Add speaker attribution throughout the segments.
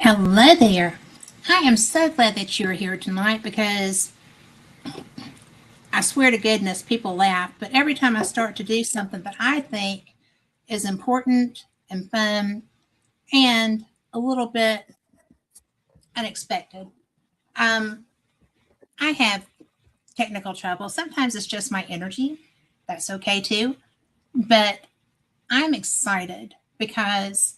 Speaker 1: Hello there. I am so glad that you're here tonight because I swear to goodness, people laugh, but every time I start to do something that I think is important and fun and a little bit unexpected, I have technical trouble. Sometimes it's just my energy. That's okay too. But I'm excited because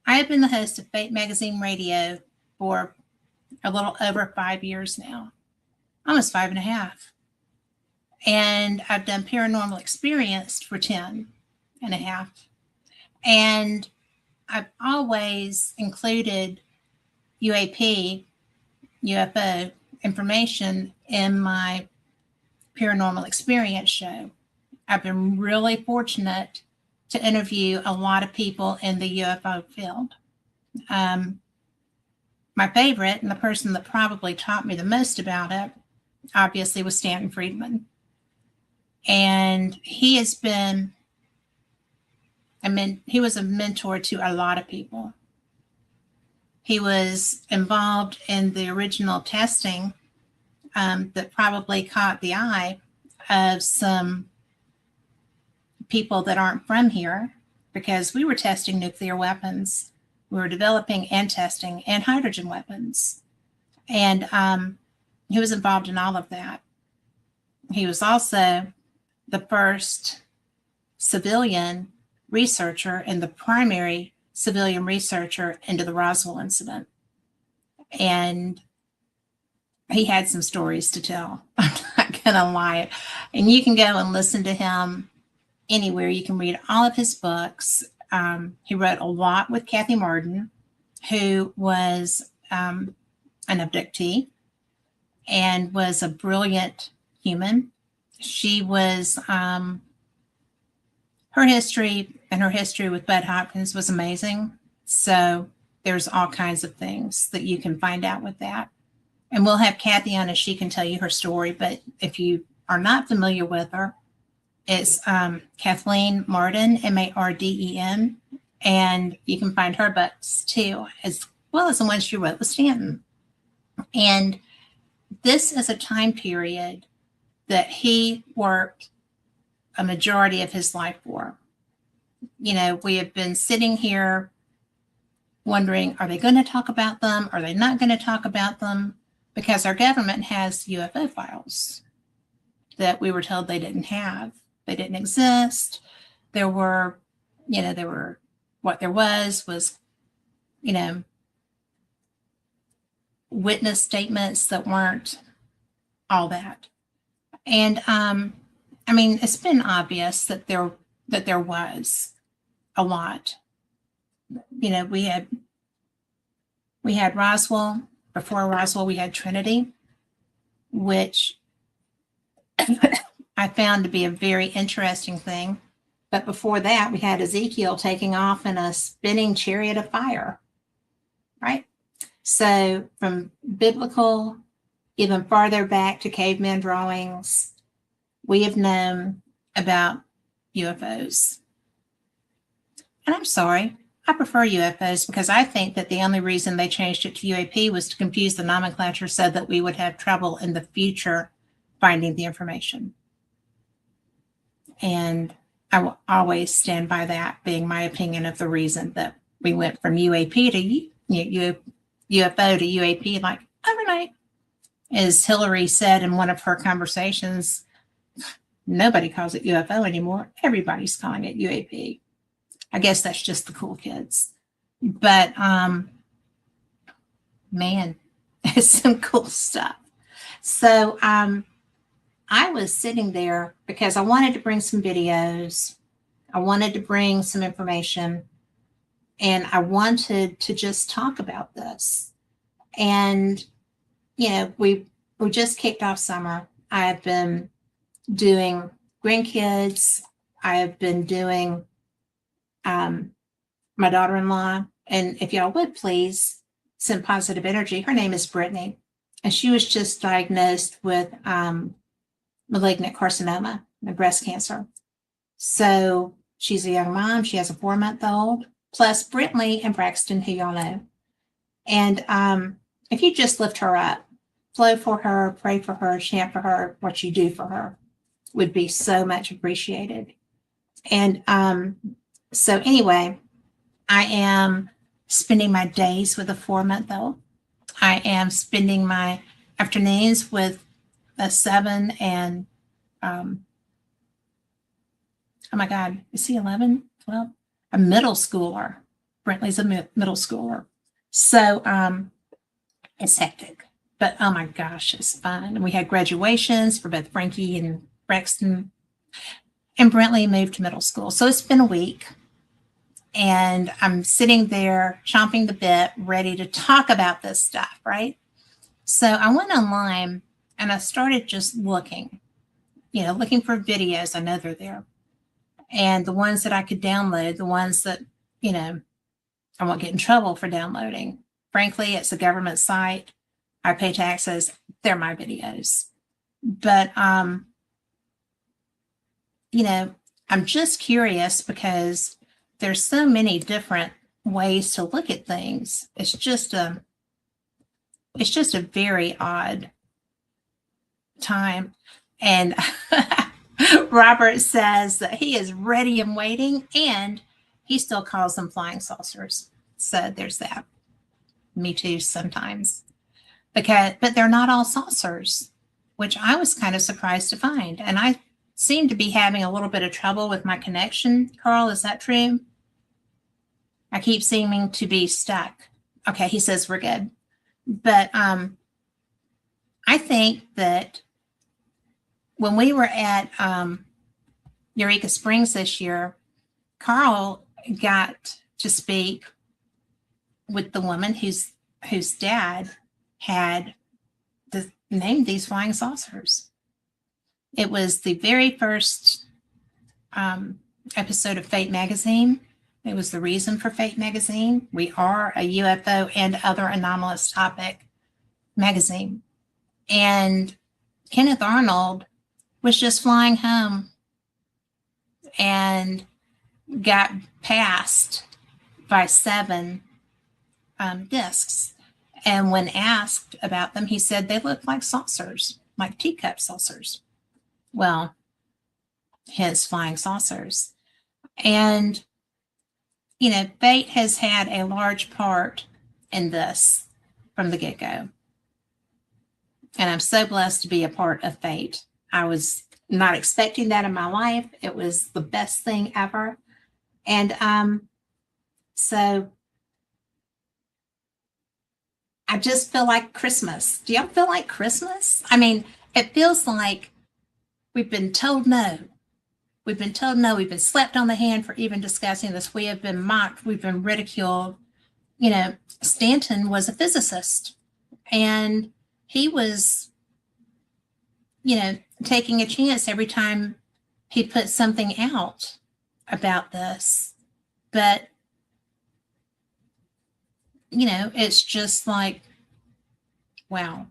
Speaker 1: I have been the host of Fate Magazine Radio for a little over 5 years now, almost 5.5. And I've done Paranormal Experience for 10.5. And I've always included UAP, UFO information in my Paranormal Experience show. I've been really fortunate to interview a lot of people in the UFO field. My favorite, and the person that probably taught me the most about it, obviously was Stanton Friedman. And he has been, he was a mentor to a lot of people. He was involved in the original testing that probably caught the eye of some people that aren't from here, because we were testing nuclear weapons. We were developing and testing and hydrogen weapons. And he was involved in all of that. He was also the first civilian researcher and the primary civilian researcher into the Roswell incident. And he had some stories to tell. I'm not gonna lie. And you can go and listen to him anywhere. You can read all of his books. He wrote a lot with Kathy Martin, who was an abductee and was a brilliant human. She was, her history with Bud Hopkins was amazing. So there's all kinds of things that you can find out with that. And we'll have Kathy on, and she can tell you her story. But if you are not familiar with her, it's Kathleen Marden, Marden, and you can find her books too, as well as the ones she wrote with Stanton. And this is a time period that he worked a majority of his life for. You know, we have been sitting here wondering, are they going to talk about them? Are they not going to talk about them? Because our government has UFO files that we were told they didn't have. They didn't exist. There were, what there was, witness statements that weren't all that. And it's been obvious that there was a lot. We had Roswell. Before Roswell, we had Trinity, which I found to be a very interesting thing. But before that, we had Ezekiel taking off in a spinning chariot of fire, right? So from biblical, even farther back to caveman drawings, we have known about UFOs. And I'm sorry, I prefer UFOs because I think that the only reason they changed it to UAP was to confuse the nomenclature so that we would have trouble in the future finding the information. And I will always stand by that being my opinion of the reason that we went from UAP to UFO to UAP like overnight. As Hillary said in one of her conversations, nobody calls it UFO anymore. Everybody's calling it UAP. I guess that's just the cool kids. But man, it's some cool stuff. So I was sitting there because I wanted to bring some videos. I wanted to bring some information. And I wanted to just talk about this. And, we just kicked off summer. I have been doing grandkids. I have been doing my daughter-in-law. And if y'all would please send positive energy. Her name is Brittany. And she was just diagnosed with malignant carcinoma, breast cancer. So she's a young mom. She has a 4-month-old, plus Brittany and Braxton, who y'all know. And if you just lift her up, flow for her, pray for her, chant for her, what you do for her would be so much appreciated. And so anyway, I am spending my days with a 4-month-old. I am spending my afternoons with a 7 and, oh my God, is he 11, 12? A middle schooler. Brentley's a middle schooler. So it's hectic, but oh my gosh, it's fun. And we had graduations for both Frankie and Braxton, and Brentley moved to middle school. So it's been a week. And I'm sitting there chomping the bit, ready to talk about this stuff, right? So I went online and I started just looking for videos. I know they're there. And the ones that I could download, the ones that, I won't get in trouble for downloading. Frankly, it's a government site. I pay taxes. They're my videos. But, I'm just curious because there's so many different ways to look at things. It's just a very odd time. And Robert says that he is ready and waiting, and he still calls them flying saucers. So there's that. Me too sometimes. But they're not all saucers, which I was kind of surprised to find. And I seem to be having a little bit of trouble with my connection. Carl, is that true? I keep seeming to be stuck. Okay, he says we're good. But I think that when we were at Eureka Springs this year, Carl got to speak with the woman whose dad had named these flying saucers. It was the very first episode of Fate magazine. It was the reason for Fate magazine. We are a UFO and other anomalous topic magazine. And Kenneth Arnold was just flying home and got passed by 7 discs. And when asked about them, he said they looked like saucers, like teacup saucers. Well, hence flying saucers. And, Fate has had a large part in this from the get-go. And I'm so blessed to be a part of Fate. I was not expecting that in my life. It was the best thing ever. And so I just feel like Christmas. Do y'all feel like Christmas? I mean, it feels like we've been told no. We've been told no. We've been slapped on the hand for even discussing this. We have been mocked. We've been ridiculed. Stanton was a physicist, and he was, taking a chance every time he put something out about this. But, it's just like, wow.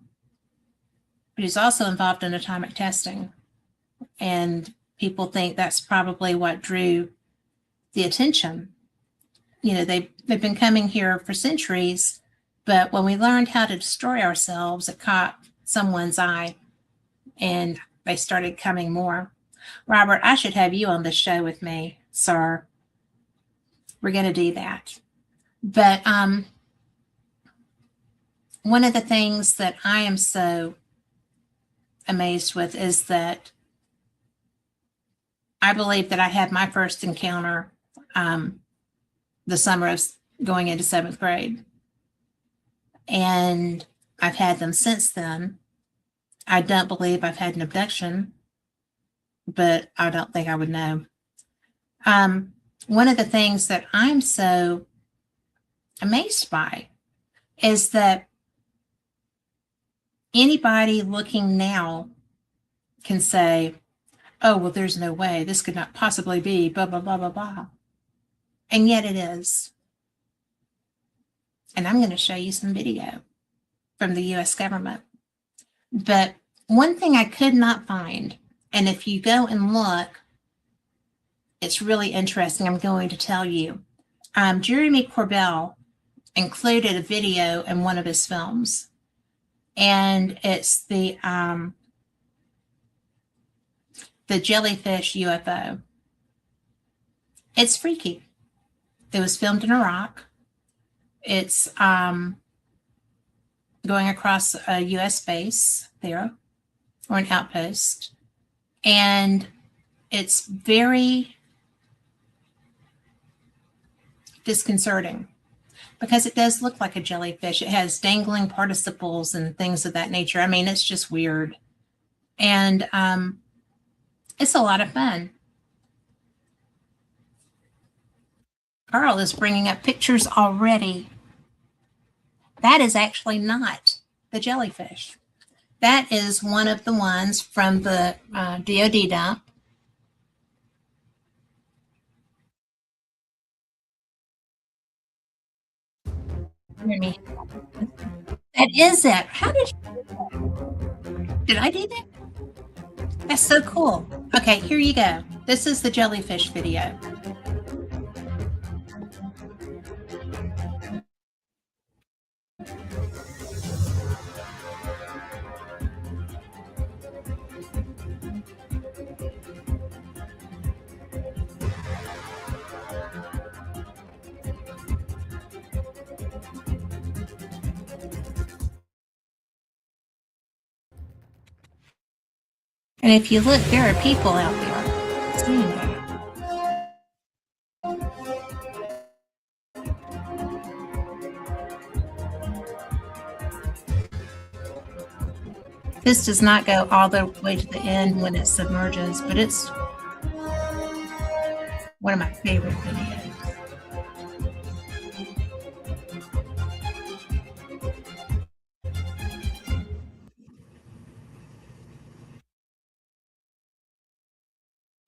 Speaker 1: But he's also involved in atomic testing. And people think that's probably what drew the attention. They've been coming here for centuries, but when we learned how to destroy ourselves, it caught someone's eye, and they started coming more. Robert, I should have you on the show with me, sir. We're going to do that. But one of the things that I am so amazed with is that I believe that I had my first encounter the summer of going into 7th grade. And I've had them since then. I don't believe I've had an abduction, but I don't think I would know. One of the things that I'm so amazed by is that anybody looking now can say, oh, well, there's no way. This could not possibly be blah, blah, blah, blah, blah. And yet it is. And I'm going to show you some video from the US government. But one thing I could not find, and if you go and look, it's really interesting. I'm going to tell you. Jeremy Corbell included a video in one of his films, and it's the jellyfish UFO. It's freaky. It was filmed in Iraq. It's going across a US base there, or an outpost, and it's very disconcerting because it does look like a jellyfish. It has dangling participles and things of that nature. I mean, it's just weird. And it's a lot of fun. Carl is bringing up pictures already. That is actually not the jellyfish. That is one of the ones from the DOD dump. That is it. How did you? Did I do that? That's so cool. Okay, here you go. This is the jellyfish video. And if you look, there are people out there seeing that. This does not go all the way to the end when it submerges, but it's one of my favorite videos.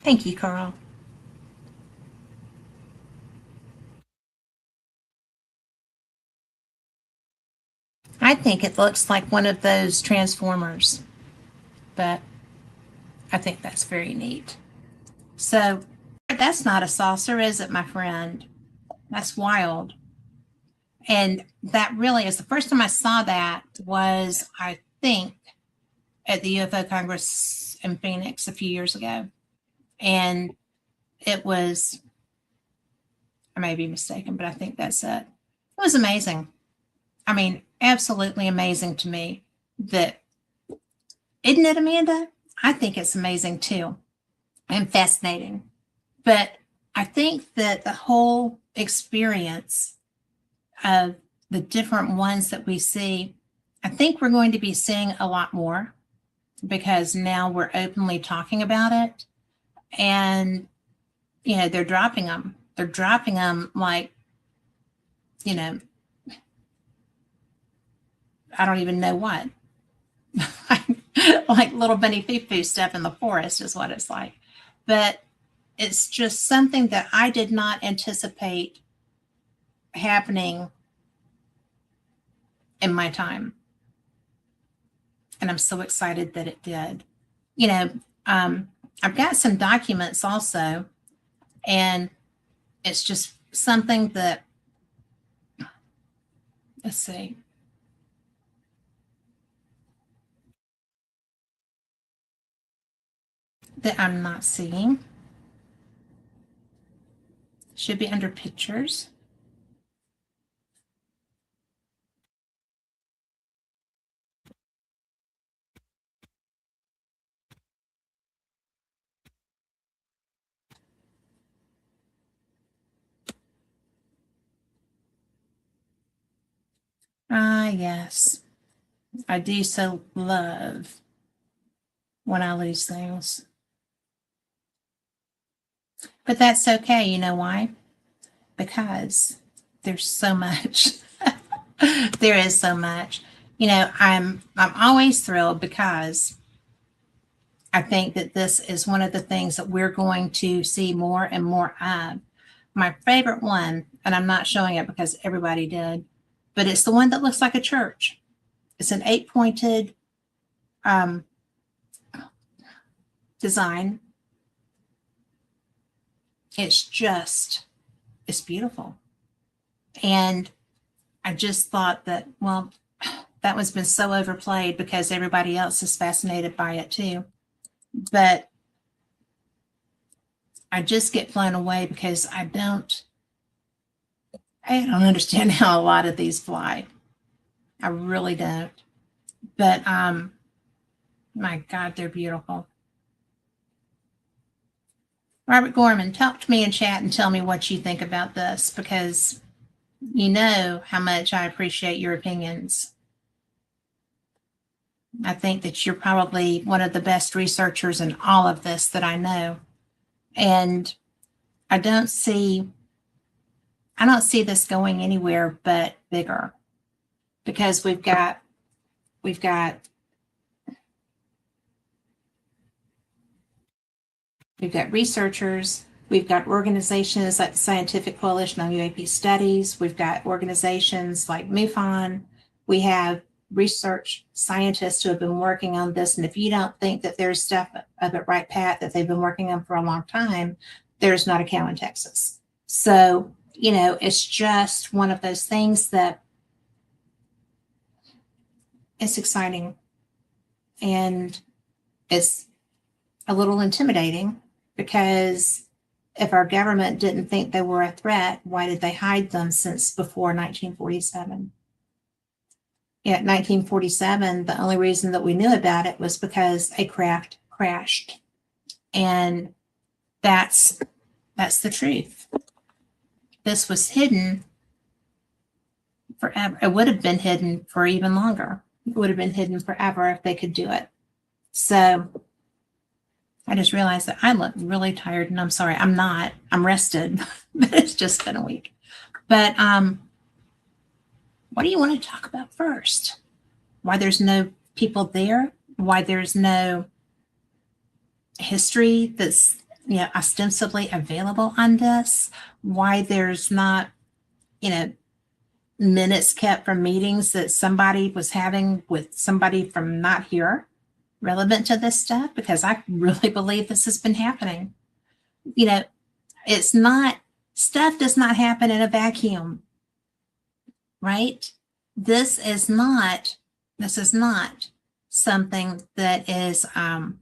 Speaker 1: Thank you, Carl. I think it looks like one of those transformers, but I think that's very neat. So that's not a saucer, is it, my friend? That's wild. And that really is the first time I saw that was, I think, at the UFO Congress in Phoenix a few years ago. And it was, I may be mistaken, but I think that's it. It was amazing. I mean, absolutely amazing to me. That, isn't it, Amanda? I think it's amazing too, and fascinating. But I think that the whole experience of the different ones that we see, I think we're going to be seeing a lot more because now we're openly talking about it. And, you know, they're dropping them. They're dropping them like, you know, I don't even know what. Like little bunny foo-foo stuff in the forest is what it's like. But it's just something that I did not anticipate happening in my time. And I'm so excited that it did. You know, I've got some documents also, and it's just something that, let's see. That I'm not seeing. Should be under pictures. Ah, yes. I do so love when I lose things. But that's okay. You know why? Because there's so much. There is so much. I'm always thrilled because I think that this is one of the things that we're going to see more and more of. My favorite one, and I'm not showing it because everybody did, but it's the one that looks like a church. It's an 8-pointed design. It's beautiful. And I just thought that, well, that one's been so overplayed because everybody else is fascinated by it too. But I just get blown away because I don't understand how a lot of these fly. I really don't. But my God, they're beautiful. Robert Gorman, talk to me in chat and tell me what you think about this, because you know how much I appreciate your opinions. I think that you're probably one of the best researchers in all of this that I know. And I don't see this going anywhere but bigger, because we've got researchers, we've got organizations like the Scientific Coalition on UAP Studies, we've got organizations like MUFON, we have research scientists who have been working on this. And if you don't think that there's stuff of it right, Pat, that they've been working on for a long time, there's not a cow in Texas. So, it's just one of those things that it's exciting, and it's a little intimidating, because if our government didn't think they were a threat, why did they hide them since before 1947? Yeah, 1947, the only reason that we knew about it was because a craft crashed. And that's the truth. This was hidden forever. It would have been hidden for even longer. It would have been hidden forever if they could do it. So I just realized that I look really tired, and I'm sorry, I'm not. I'm rested, but it's just been a week. But what do you want to talk about first? Why there's no people there? Why there's no history that's ostensibly available on this? Why there's not minutes kept from meetings that somebody was having with somebody from not here relevant to this stuff? Because I really believe this has been happening. It's not, stuff does not happen in a vacuum, right? This is not something that is a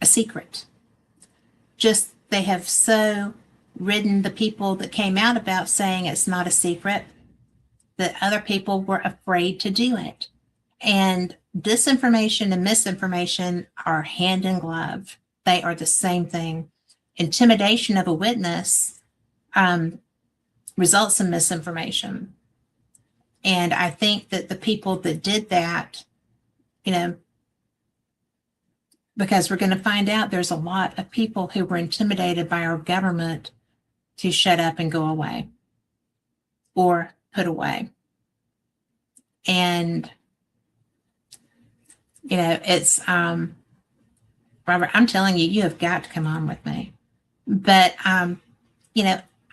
Speaker 1: secret. Just they have so ridden the people that came out about saying it's not a secret that other people were afraid to do it. And disinformation and misinformation are hand in glove. They are the same thing. Intimidation of a witness results in misinformation. And I think that the people that did that, because we're going to find out there's a lot of people who were intimidated by our government to shut up and go away or put away. And, it's, Robert, I'm telling you, you have got to come on with me. But,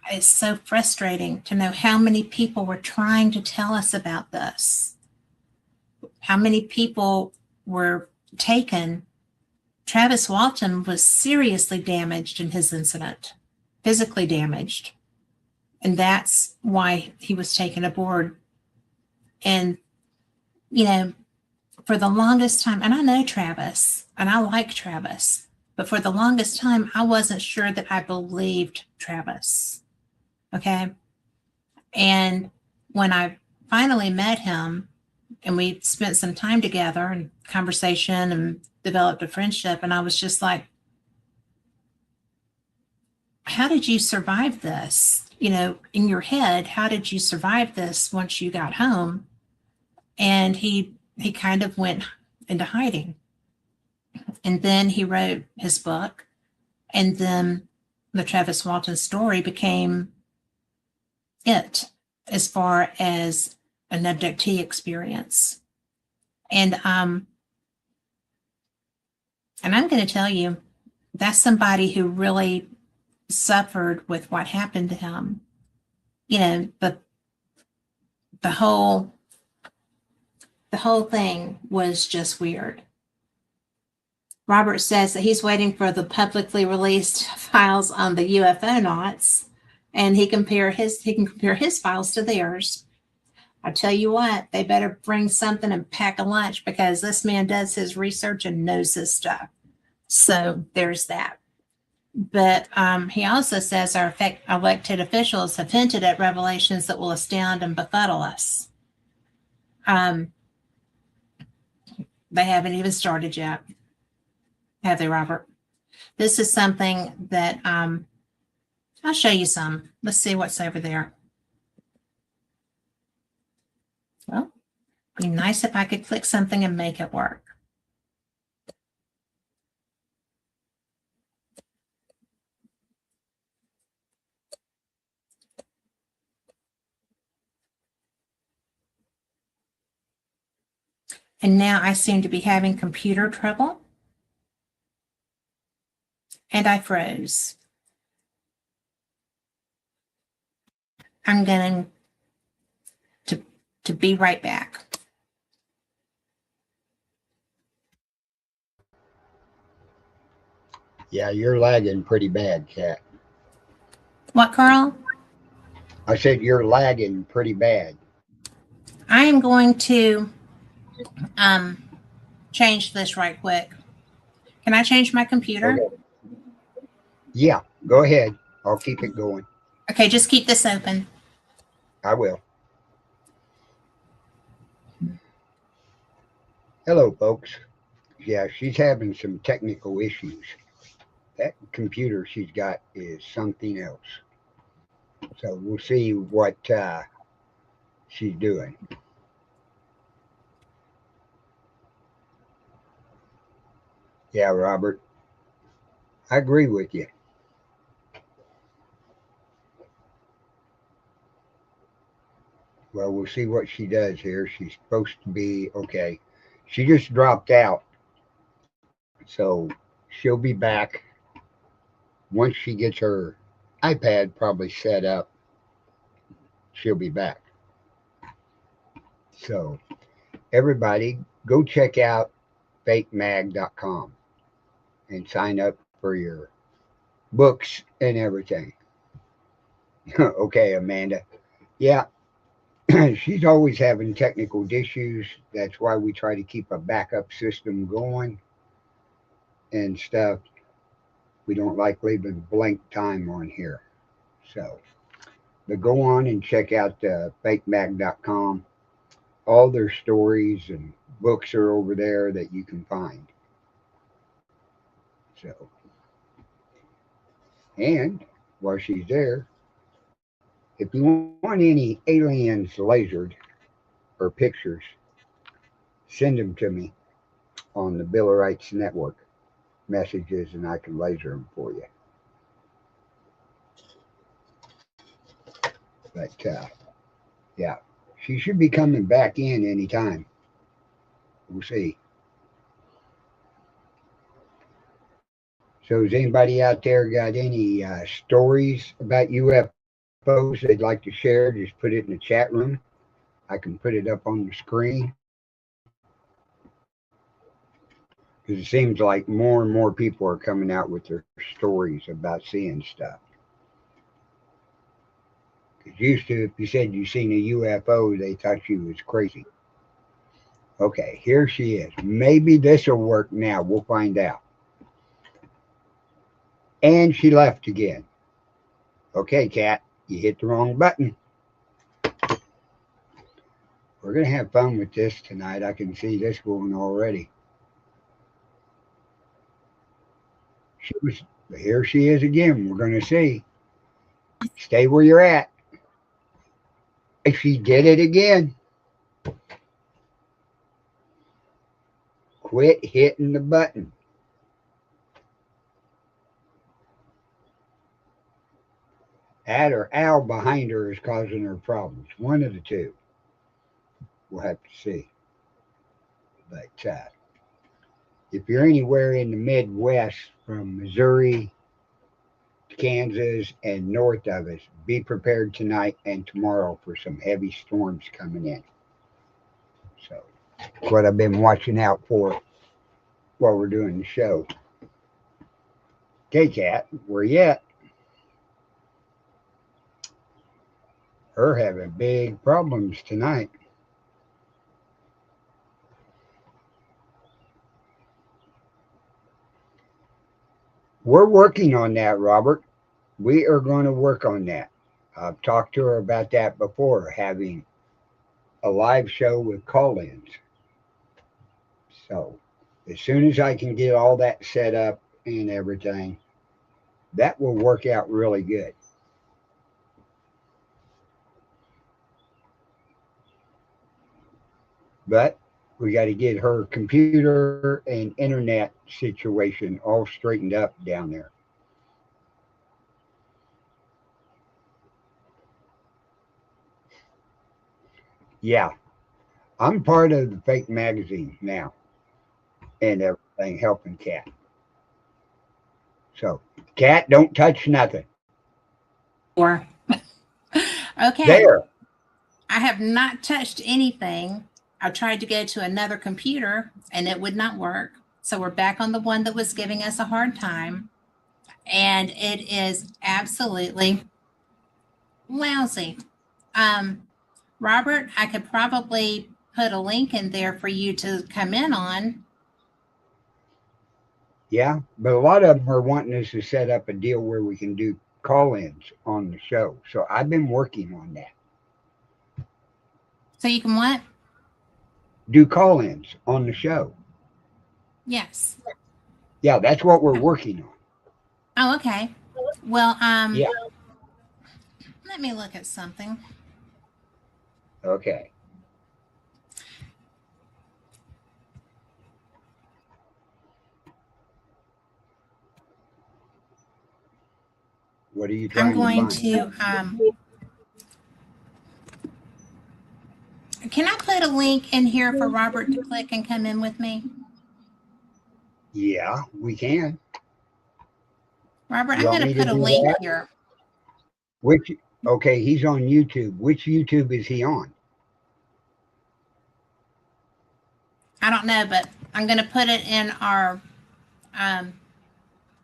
Speaker 1: it's so frustrating to know how many people were trying to tell us about this. How many people were taken. Travis Walton was seriously damaged in his incident, physically damaged. And that's why he was taken aboard. And, for the longest time, and I know Travis, and I like Travis, but for the longest time, I wasn't sure that I believed Travis. Okay. And when I finally met him and we spent some time together and conversation and developed a friendship, and I was just like, how did you survive this? In your head, how did you survive this once you got home? And he kind of went into hiding. And then he wrote his book. And then the Travis Walton story became it as far as an abductee experience. And I'm going to tell you, that's somebody who really suffered with what happened to him. You know, the whole thing was just weird. Robert says that he's waiting for the publicly released files on the UFO knots, and he can compare his files to theirs. I tell you what, they better bring something and pack a lunch, because this man does his research and knows his stuff. So there's that. But he also says our elected officials have hinted at revelations that will astound and befuddle us. They haven't even started yet, have they, Robert? This is something that I'll show you some. Let's see what's over there. Well, it'd be nice if I could click something and make it work. And now I seem to be having computer trouble. And I froze. I'm going to be right back.
Speaker 2: Yeah, you're lagging pretty bad, Kat.
Speaker 1: What, Carl?
Speaker 2: I said you're lagging pretty bad.
Speaker 1: I am going to change this right quick. Can I change my computer?
Speaker 2: Okay. Yeah, go ahead. I'll keep it going.
Speaker 1: Okay, just keep this open.
Speaker 2: I will. Hello, folks. Yeah, she's having some technical issues. That computer she's got is something else. So we'll see what she's doing. Yeah, Robert, I agree with you. Well, we'll see what she does here. She's supposed to be okay. She just dropped out. So she'll be back once she gets her iPad probably set up. She'll be back. So everybody go check out fakemag.com and sign up for your books and everything. Okay, Amanda. Yeah, she's always having technical issues. That's why we try to keep a backup system going and stuff. We don't like leaving blank time on here. So, but go on and check out fakemag.com. All their stories and books are over there that you can find. So, and while she's there, if you want any aliens lasered or pictures, send them to me on the Bill of Rights Network messages, and I can laser them for you. But yeah, she should be coming back in anytime. We'll see. So, has anybody out there got any stories about UFOs they'd like to share? Just put it in the chat room. I can put it up on the screen. Because it seems like more and more people are coming out with their stories about seeing stuff. Because used to, if you said you seen a UFO, they thought you was crazy. Okay, here she is. Maybe this will work now. We'll find out. And she left again. Okay, Kat, you hit the wrong button. We're going to have fun with this tonight. I can see this going already. Here she is again. We're going to see. Stay where you're at. She did it again. Quit hitting the button. That or Al behind her is causing her problems. One of the two. We'll have to see. But if you're anywhere in the Midwest from Missouri to Kansas and north of us, be prepared tonight and tomorrow for some heavy storms coming in. So that's what I've been watching out for while we're doing the show. Okay, Cat, where you at? Her having big problems tonight. We're working on that, Robert. We are going to work on that. I've talked to her about that before, having a live show with call ins. So, as soon as I can get all that set up and everything, that will work out really good. But we got to get her computer and internet situation all straightened up down there. Yeah, I'm part of the fake magazine now and everything, helping Cat. So, Cat, don't touch nothing.
Speaker 1: Or okay,
Speaker 2: There.
Speaker 1: I have not touched anything. I tried to go to another computer and it would not work. So we're back on the one that was giving us a hard time. And it is absolutely lousy. Um, Robert, I could probably put a link in there for you to come in on.
Speaker 2: Yeah, but a lot of them are wanting us to set up a deal where we can do call-ins on the show. So I've been working on that.
Speaker 1: So you can what?
Speaker 2: Do call-ins on the show.
Speaker 1: Yes.
Speaker 2: Yeah, that's what we're working on.
Speaker 1: Oh, okay. Well,
Speaker 2: Yeah.
Speaker 1: let me look at something.
Speaker 2: Okay. What are you
Speaker 1: I'm
Speaker 2: trying to
Speaker 1: going
Speaker 2: find?
Speaker 1: to, can I put a link in here for Robert to click and come in with me?
Speaker 2: Yeah, we can.
Speaker 1: Robert,
Speaker 2: You
Speaker 1: I'm
Speaker 2: want
Speaker 1: going
Speaker 2: me
Speaker 1: to
Speaker 2: to
Speaker 1: put a
Speaker 2: do
Speaker 1: link
Speaker 2: that?
Speaker 1: here.
Speaker 2: Which, okay, he's on YouTube. Which YouTube is he on?
Speaker 1: I don't know, but I'm going to put it in our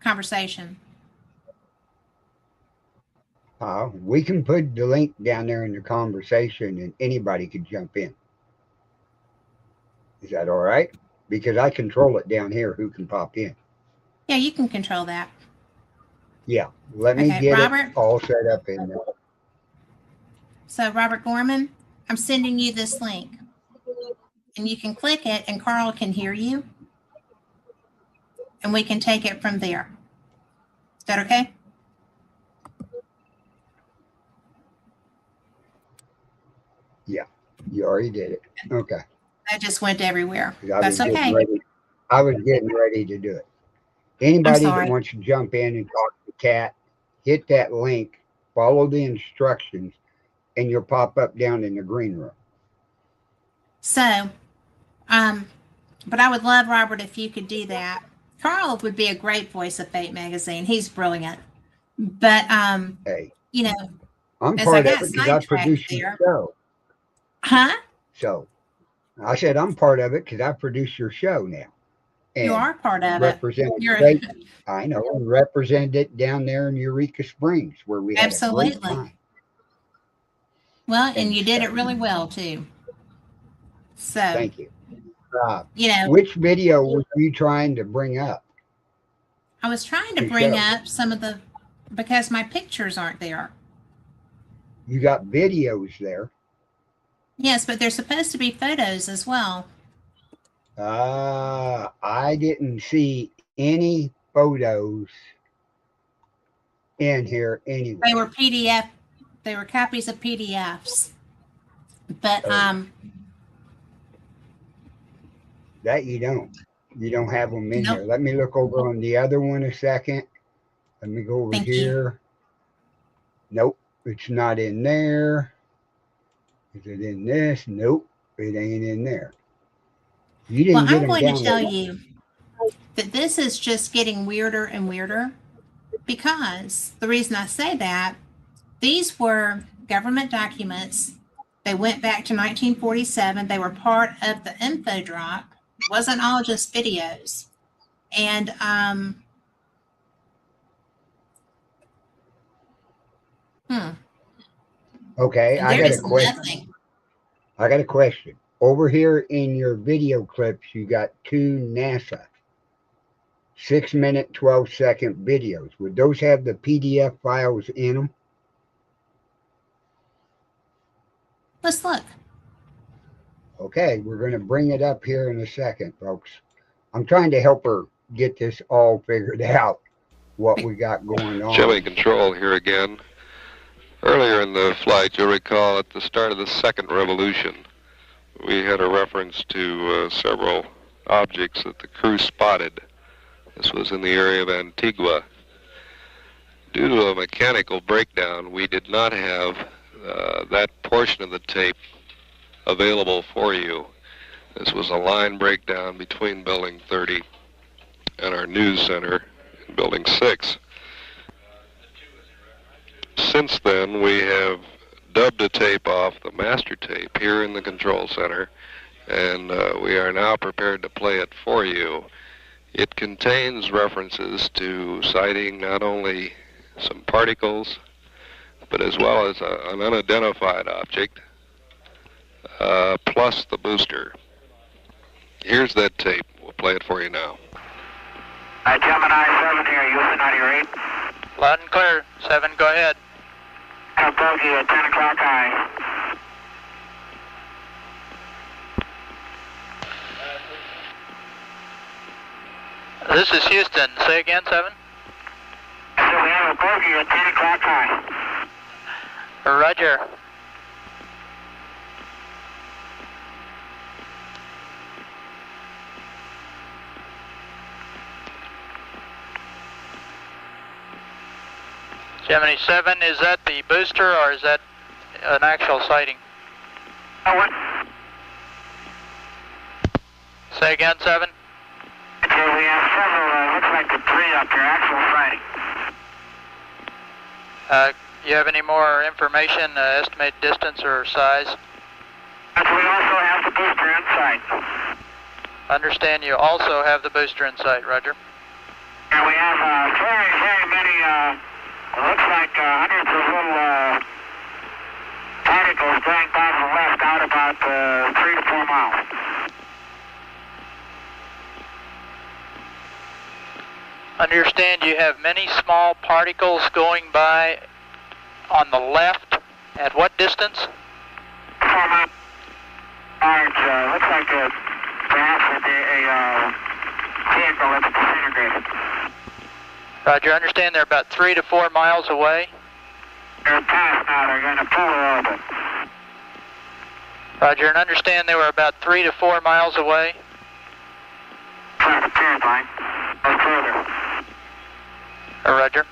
Speaker 1: conversation.
Speaker 2: We can put the link down there in the conversation and anybody could jump in. Is that all right? Because I control it down here who can pop in.
Speaker 1: Yeah, you can control that.
Speaker 2: Yeah, let me
Speaker 1: Okay,
Speaker 2: get it
Speaker 1: Robert.
Speaker 2: all set up in there.
Speaker 1: So, Robert Gorman, I'm sending you this link. And you can click it, and Carl can hear you. And we can take it from there. Is that okay?
Speaker 2: Yeah, you already did it. Okay.
Speaker 1: That just went everywhere.
Speaker 2: I was
Speaker 1: That's
Speaker 2: getting
Speaker 1: okay.
Speaker 2: ready. I was getting ready to do it.
Speaker 1: I'm
Speaker 2: Anybody that
Speaker 1: sorry.
Speaker 2: wants to jump in and talk to Cat, hit that link, follow the instructions, and you'll pop up down in the green room.
Speaker 1: So, but I would love, Robert, if you could do that. Carl would be a great voice of Fate magazine. He's brilliant. But,
Speaker 2: Hey,
Speaker 1: you know,
Speaker 2: I'm
Speaker 1: as I
Speaker 2: part of
Speaker 1: got
Speaker 2: it because I
Speaker 1: sidetracked
Speaker 2: produce your
Speaker 1: there.
Speaker 2: show.
Speaker 1: Huh?
Speaker 2: So I said I'm part of it because I produce your show now.
Speaker 1: You
Speaker 2: And
Speaker 1: are part of it.
Speaker 2: represented
Speaker 1: You're
Speaker 2: Fate. I know, represented it down there in Eureka Springs where we had a great
Speaker 1: absolutely.
Speaker 2: time.
Speaker 1: Well, and
Speaker 2: And
Speaker 1: you did it
Speaker 2: stuff.
Speaker 1: really well too. So,
Speaker 2: Thank you.
Speaker 1: you know,
Speaker 2: Which video were you trying to bring up
Speaker 1: I was trying to
Speaker 2: to
Speaker 1: bring
Speaker 2: show?
Speaker 1: up some of the, because my pictures aren't there.
Speaker 2: You got videos there.
Speaker 1: Yes, but they're supposed to be photos as well.
Speaker 2: I didn't see any photos in here anyway.
Speaker 1: They were PDF, they were copies of PDFs. But
Speaker 2: That you don't. You don't have them in
Speaker 1: nope.
Speaker 2: here. Let me look over on the other one a second. Let me go over
Speaker 1: Thank you.
Speaker 2: here. Nope, it's not in there. Is it in this? Nope, it ain't in there. You
Speaker 1: Well,
Speaker 2: didn't get
Speaker 1: I'm
Speaker 2: them
Speaker 1: going to tell
Speaker 2: downloaded.
Speaker 1: you that this is just getting weirder and weirder, because the reason I say that, these were government documents. They went back to 1947. They were part of the info drop. It wasn't all just videos. And
Speaker 2: Okay,
Speaker 1: and
Speaker 2: I
Speaker 1: there
Speaker 2: got a
Speaker 1: is
Speaker 2: question.
Speaker 1: nothing.
Speaker 2: I got a question. Over here in your video clips, you got two NASA 6-minute, 12-second videos. Would those have the PDF files in them?
Speaker 1: Let's look.
Speaker 2: Okay, we're going to bring it up here in a second, folks. I'm trying to help her get this all figured out, what we got going on.
Speaker 3: Chile Control here again. Earlier in the flight, you'll recall at the start of the second revolution, we had a reference to several objects that the crew spotted. This was in the area of Antigua. Due to a mechanical breakdown, we did not have that portion of the tape available for you. This was a line breakdown between Building 30 and our news center in Building 6. Since then, we have dubbed a tape off the master tape here in the control center, and we are now prepared to play it for you. It contains references to sighting not only some particles, but as well as an unidentified object, plus the booster. Here's that tape. We'll play it for you now.
Speaker 4: Gemini 7 here, Houston 98.
Speaker 5: Loud and clear. 7, go ahead.
Speaker 4: Bogey at 10 o'clock high.
Speaker 5: This is Houston. Say again, 7.
Speaker 4: So we have a bogey at 10 o'clock high.
Speaker 5: Roger. Gemini 7, is that the booster or is that an actual sighting?
Speaker 4: Oh, what?
Speaker 5: Say again, 7.
Speaker 4: Okay, we have several, looks like the 3 up here, actual sighting.
Speaker 5: You have any more information, estimated distance or size?
Speaker 4: But we also have the booster in sight.
Speaker 5: Understand you also have the booster in sight, Roger.
Speaker 4: And we have very, very many, looks like hundreds of little particles going by to the left out about 3 to 4 miles.
Speaker 5: Understand you have many small particles going by on the left. At what distance?
Speaker 4: 4 miles. Large, looks like perhaps a vehicle that's disintegrated.
Speaker 5: Roger, understand they're about 3 to 4 miles away.
Speaker 4: They're past now, they're going to polar orbit.
Speaker 5: Roger, and understand they were about 3 to 4 miles away.
Speaker 4: Trying to appearance line, or further.
Speaker 5: Roger.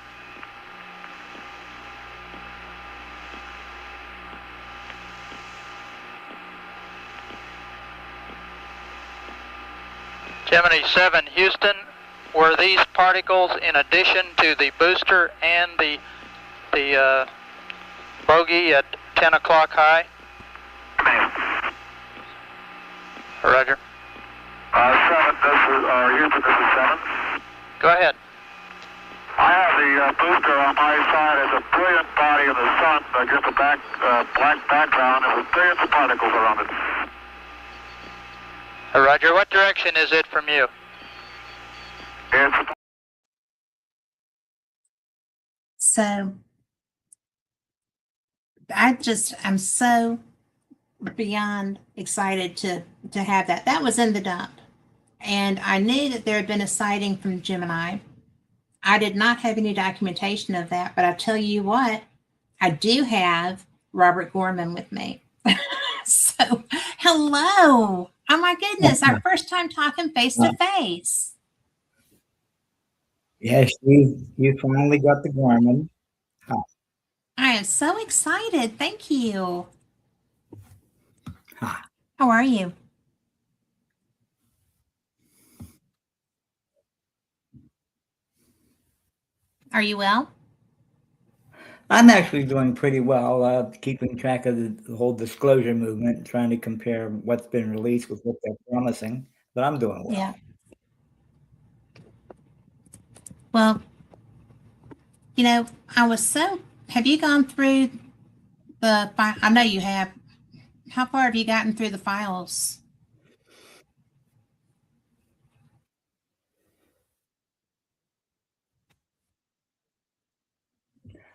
Speaker 5: Gemini 7, Houston, were these particles in addition to the booster and the bogey at 10 o'clock high? Roger.
Speaker 4: 7, this is, Houston, this is 7.
Speaker 5: Go ahead.
Speaker 4: I have the booster on my side as a brilliant body of the sun against a black background and with billions of particles around it.
Speaker 5: Roger, what direction is it from you?
Speaker 4: It's
Speaker 1: So I'm so beyond excited to have that. That was in the dump. And I knew that there had been a sighting from Gemini. I did not have any documentation of that, but I tell you what, I do have Robert Gorman with me. So, hello. Oh my goodness, our first time talking face to face.
Speaker 6: Yes, you finally got the Gorman.
Speaker 1: I am so excited. Thank you.
Speaker 6: Hi.
Speaker 1: How are you? Are you well?
Speaker 6: I'm actually doing pretty well, keeping track of the whole disclosure movement, trying to compare what's been released with what they're promising, but I'm doing well.
Speaker 1: Yeah. Well, you know, have you gone through I know you have. How far have you gotten through the files?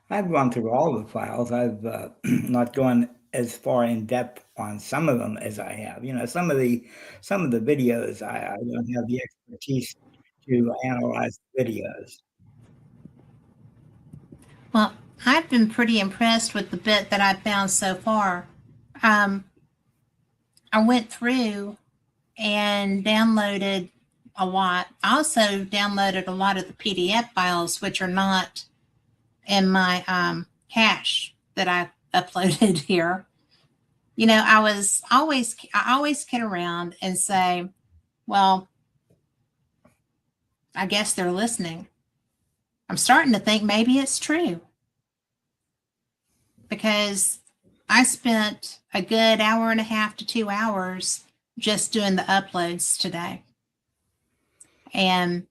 Speaker 6: I've gone through all the files. I've not gone as far in depth on some of them as I have. Some of the videos I don't have the expertise to analyze the videos.
Speaker 1: Well, I've been pretty impressed with the bit that I've found so far. I went through and downloaded a lot. I also downloaded a lot of the PDF files, which are not in my cache that I uploaded here. I always kid around and say, well, I guess they're listening. I'm starting to think maybe it's true, because I spent a good hour and a half to 2 hours just doing the uploads today. And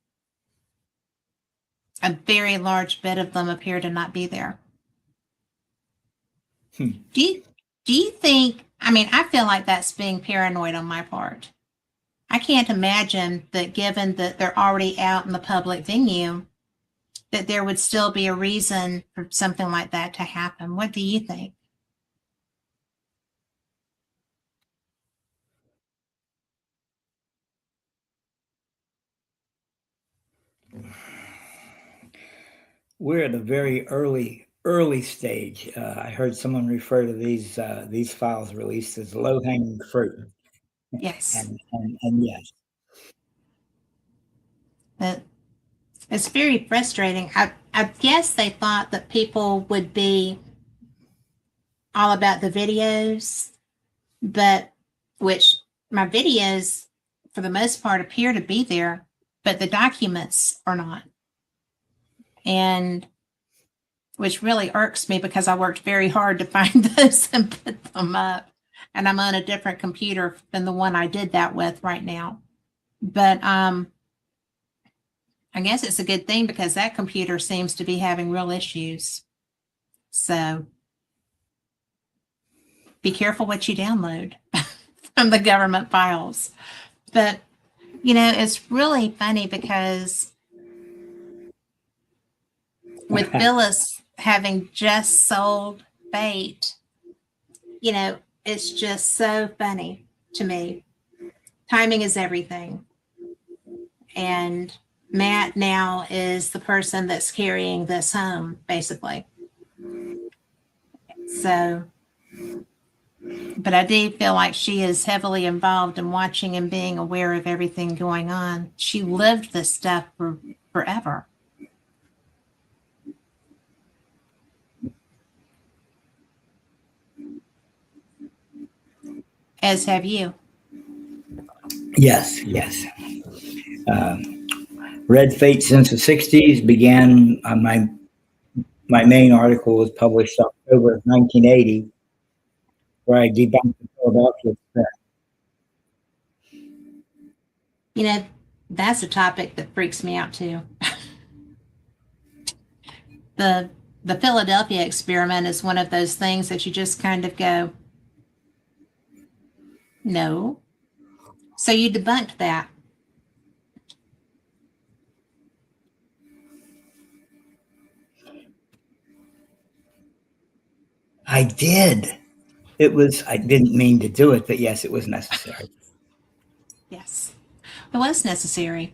Speaker 1: a very large bit of them appear to not be there. Do you think, I feel like that's being paranoid on my part. I can't imagine that, given that they're already out in the public venue, that there would still be a reason for something like that to happen. What do you think?
Speaker 6: We're at a very early stage. I heard someone refer to these files released as low-hanging fruit.
Speaker 1: Yes.
Speaker 6: And yes.
Speaker 1: But it's very frustrating. I guess they thought that people would be all about the videos, but which my videos, for the most part, appear to be there, but the documents are not. And which really irks me, because I worked very hard to find those and put them up. And I'm on a different computer than the one I did that with right now. But I guess it's a good thing, because that computer seems to be having real issues. So be careful what you download from the government files. But, it's really funny, because with Phyllis having just sold Fate, it's just so funny to me. Timing is everything. And Matt now is the person that's carrying this home, basically. So, but I do feel like she is heavily involved in watching and being aware of everything going on. She lived this stuff for forever. As have you.
Speaker 6: Yes. Read Fate since the 60s. Began my main article was published October of 1980, where I debunked the Philadelphia experiment.
Speaker 1: That's a topic that freaks me out too. The Philadelphia experiment is one of those things that you just kind of go, no. So you debunked that.
Speaker 6: I did. I didn't mean to do it, but yes, it was necessary.
Speaker 1: Yes, it was necessary.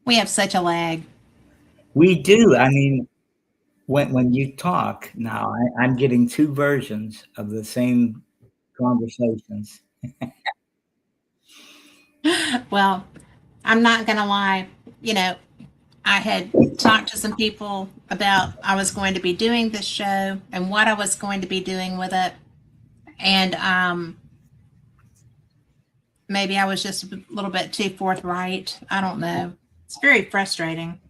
Speaker 1: We have such a lag.
Speaker 6: We do. When you talk now, I'm getting two versions of the same conversations.
Speaker 1: Well, I'm not going to lie. I had talked to some people about I was going to be doing this show and what I was going to be doing with it. And maybe I was just a little bit too forthright. I don't know. It's very frustrating.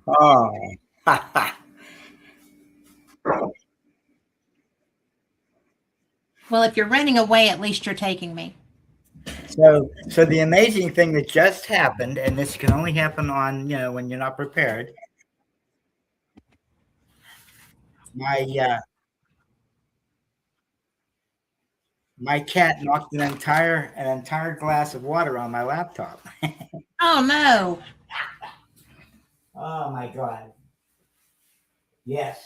Speaker 6: Oh,
Speaker 1: Well, if you're running away, at least you're taking me.
Speaker 6: so the amazing thing that just happened, and this can only happen on, when you're not prepared. My cat knocked an entire glass of water on my laptop.
Speaker 1: Oh no.
Speaker 6: Oh my God. Yes.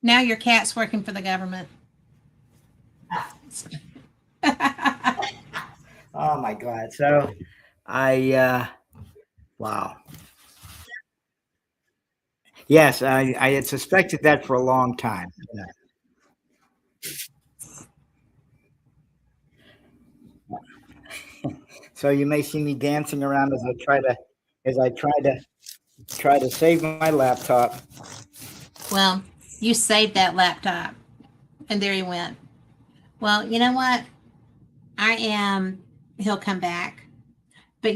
Speaker 1: Now your cat's working for the government.
Speaker 6: Oh my God. So wow. Yes, I had suspected that for a long time. So you may see me dancing around as I try to save my laptop.
Speaker 1: Well, you saved that laptop. And there he went. Well, you know what? He'll come back. But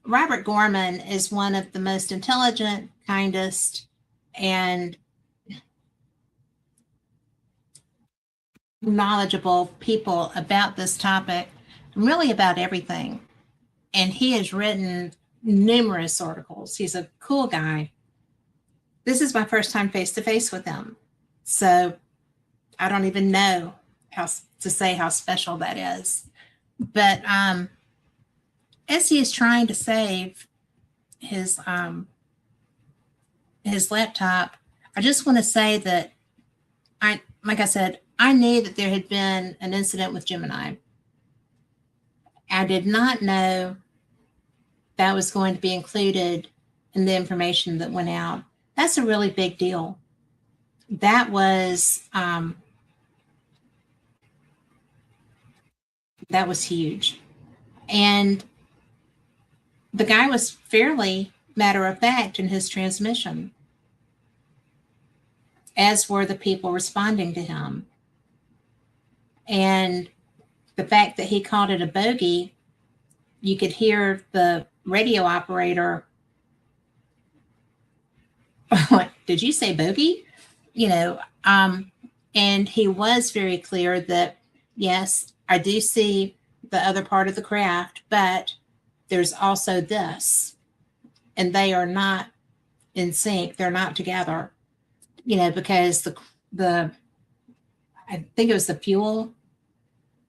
Speaker 1: Robert Gorman is one of the most intelligent, kindest, and knowledgeable people about this topic, really about everything. And he has written numerous articles. He's a cool guy. This is my first time face to face with him. So I don't even know how to say how special that is. But as he is trying to save his laptop, I just want to say that like I said, I knew that there had been an incident with Gemini. I did not know that was going to be included in the information that went out. That's a really big deal. That was huge. And the guy was fairly matter of fact in his transmission, as were the people responding to him. And the fact that he called it a bogey, you could hear the radio operator, did you say bogey? And he was very clear that, yes, I do see the other part of the craft, but there's also this, and they are not in sync. They're not together, because the I think it was the fuel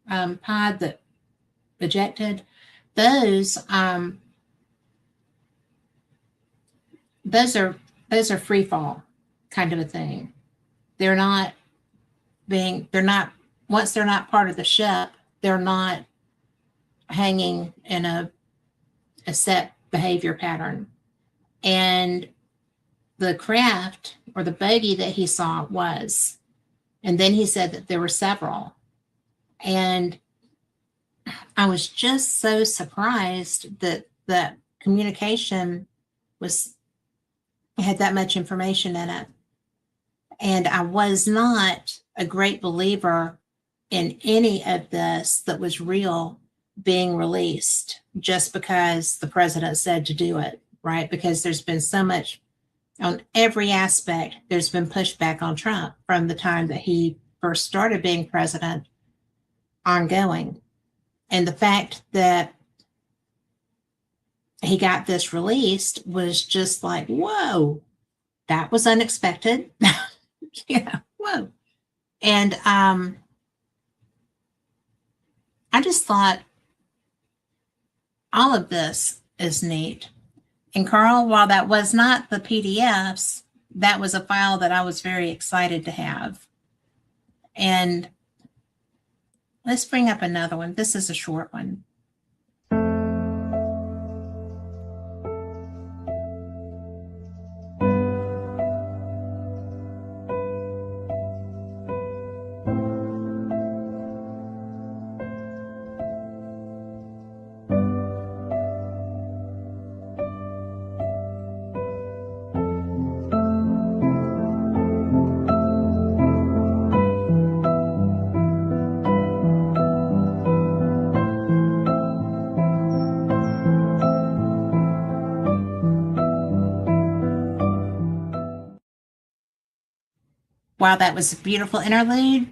Speaker 1: pod that ejected. Those are free fall kind of a thing. They're not once they're not part of the ship, they're not hanging in a set behavior pattern. And the craft or the bogey that he saw was, and then he said that there were several. And I was just so surprised that communication had that much information in it. And I was not a great believer in any of this that was real being released just because the president said to do it, right? Because there's been so much on every aspect, there's been pushback on Trump from the time that he first started being president ongoing. And the fact that he got this released was just like, whoa, that was unexpected. Yeah, whoa. And I just thought all of this is neat. And Carl, while that was not the PDFs, that was a file that I was very excited to have. And let's bring up another one. This is a short one. while that was a beautiful interlude,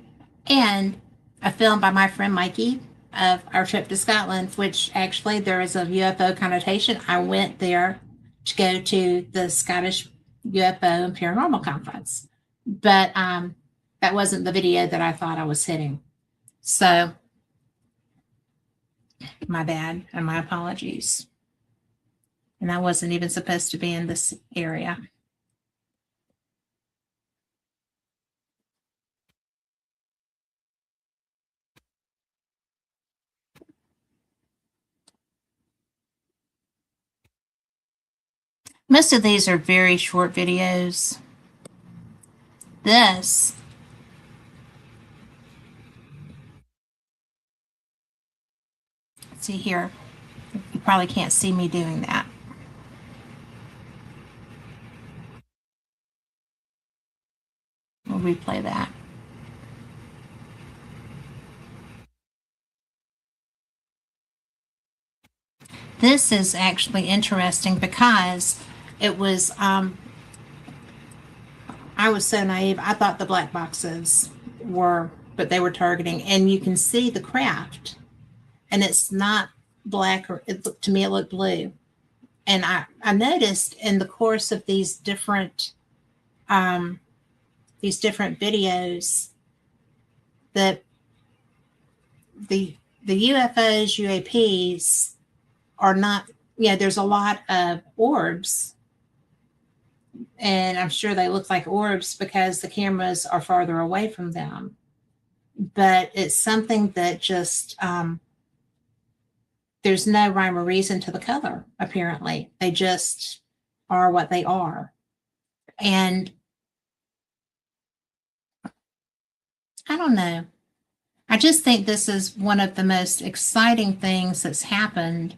Speaker 1: and a film by my friend Mikey of our trip to Scotland, which actually there is a UFO connotation. I went there to go to the Scottish UFO and Paranormal Conference, but that wasn't the video that I thought I was hitting. So my bad and my apologies. And I wasn't even supposed to be in this area. Most of these are very short videos. This see here, you probably can't see me doing that. We'll replay that. This is actually interesting because it was, I was so naive. I thought the black boxes were, but they were targeting, and you can see the craft, and it's not black, or to me it looked blue. And I noticed in the course of these different videos that the UFOs, UAPs are not, there's a lot of orbs, and I'm sure they look like orbs because the cameras are farther away from them. But it's something that just, there's no rhyme or reason to the color, apparently. They just are what they are. And I don't know. I just think this is one of the most exciting things that's happened.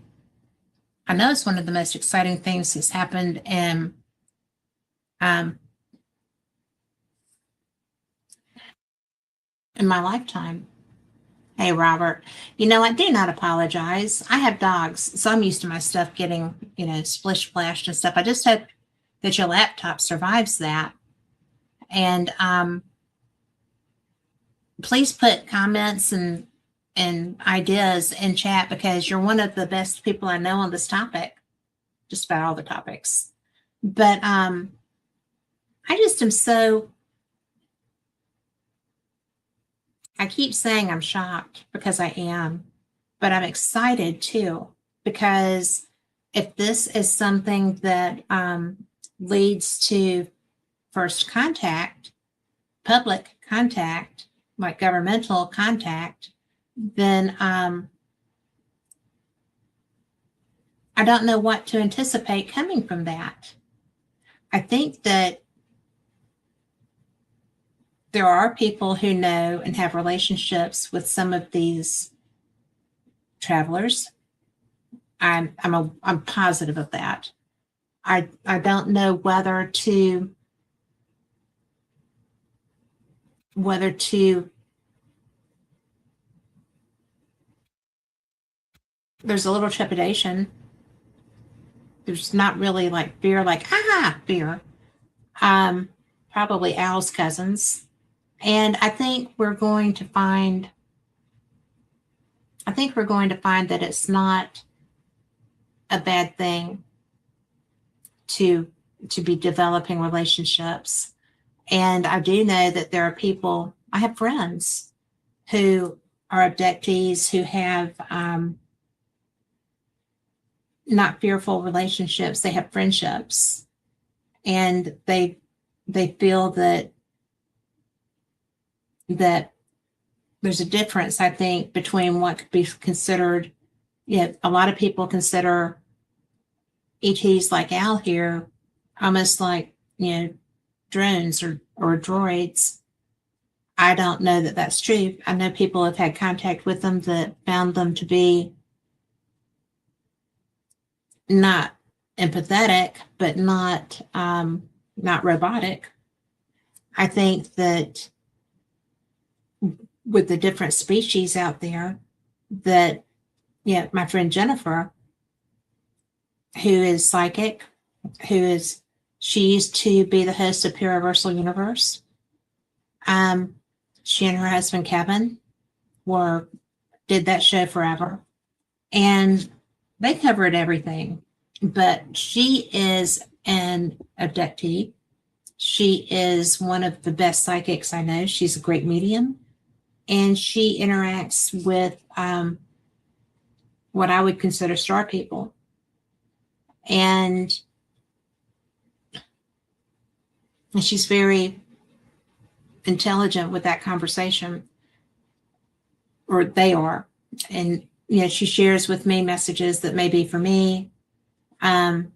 Speaker 1: I know it's one of the most exciting things that's happened in my lifetime. Hey, Robert, I do not apologize. I have dogs, so I'm used to my stuff getting, splish splashed and stuff. I just hope that your laptop survives that. And please put comments and ideas in chat, because you're one of the best people I know on this topic, just about all the topics. But I just am so, I keep saying I'm shocked, because I am, but I'm excited too, because if this is something that leads to first contact, public contact, like governmental contact, then I don't know what to anticipate coming from that. I think that there are people who know and have relationships with some of these travelers. I'm positive of that. I don't know whether to there's a little trepidation. There's not really like fear, like fear. Probably Al's cousins. And I think we're going to find that it's not a bad thing to be developing relationships. And I do know that there are people, I have friends who are abductees who have not fearful relationships. They have friendships, and they feel that there's a difference, I think, between what could be considered, a lot of people consider ETs like Al here almost like, drones or droids. I don't know that that's true. I know people have had contact with them that found them to be not empathetic, but not robotic. I think that with the different species out there, that my friend Jennifer, who is psychic, she used to be the host of Pure Universe, She and her husband Kevin did that show forever, and they covered everything. But she is an abductee. She is one of the best psychics I know. She's a great medium, and she interacts with what I would consider star people. And she's very intelligent with that conversation, or they are. And, you know, she shares with me messages that may be for me.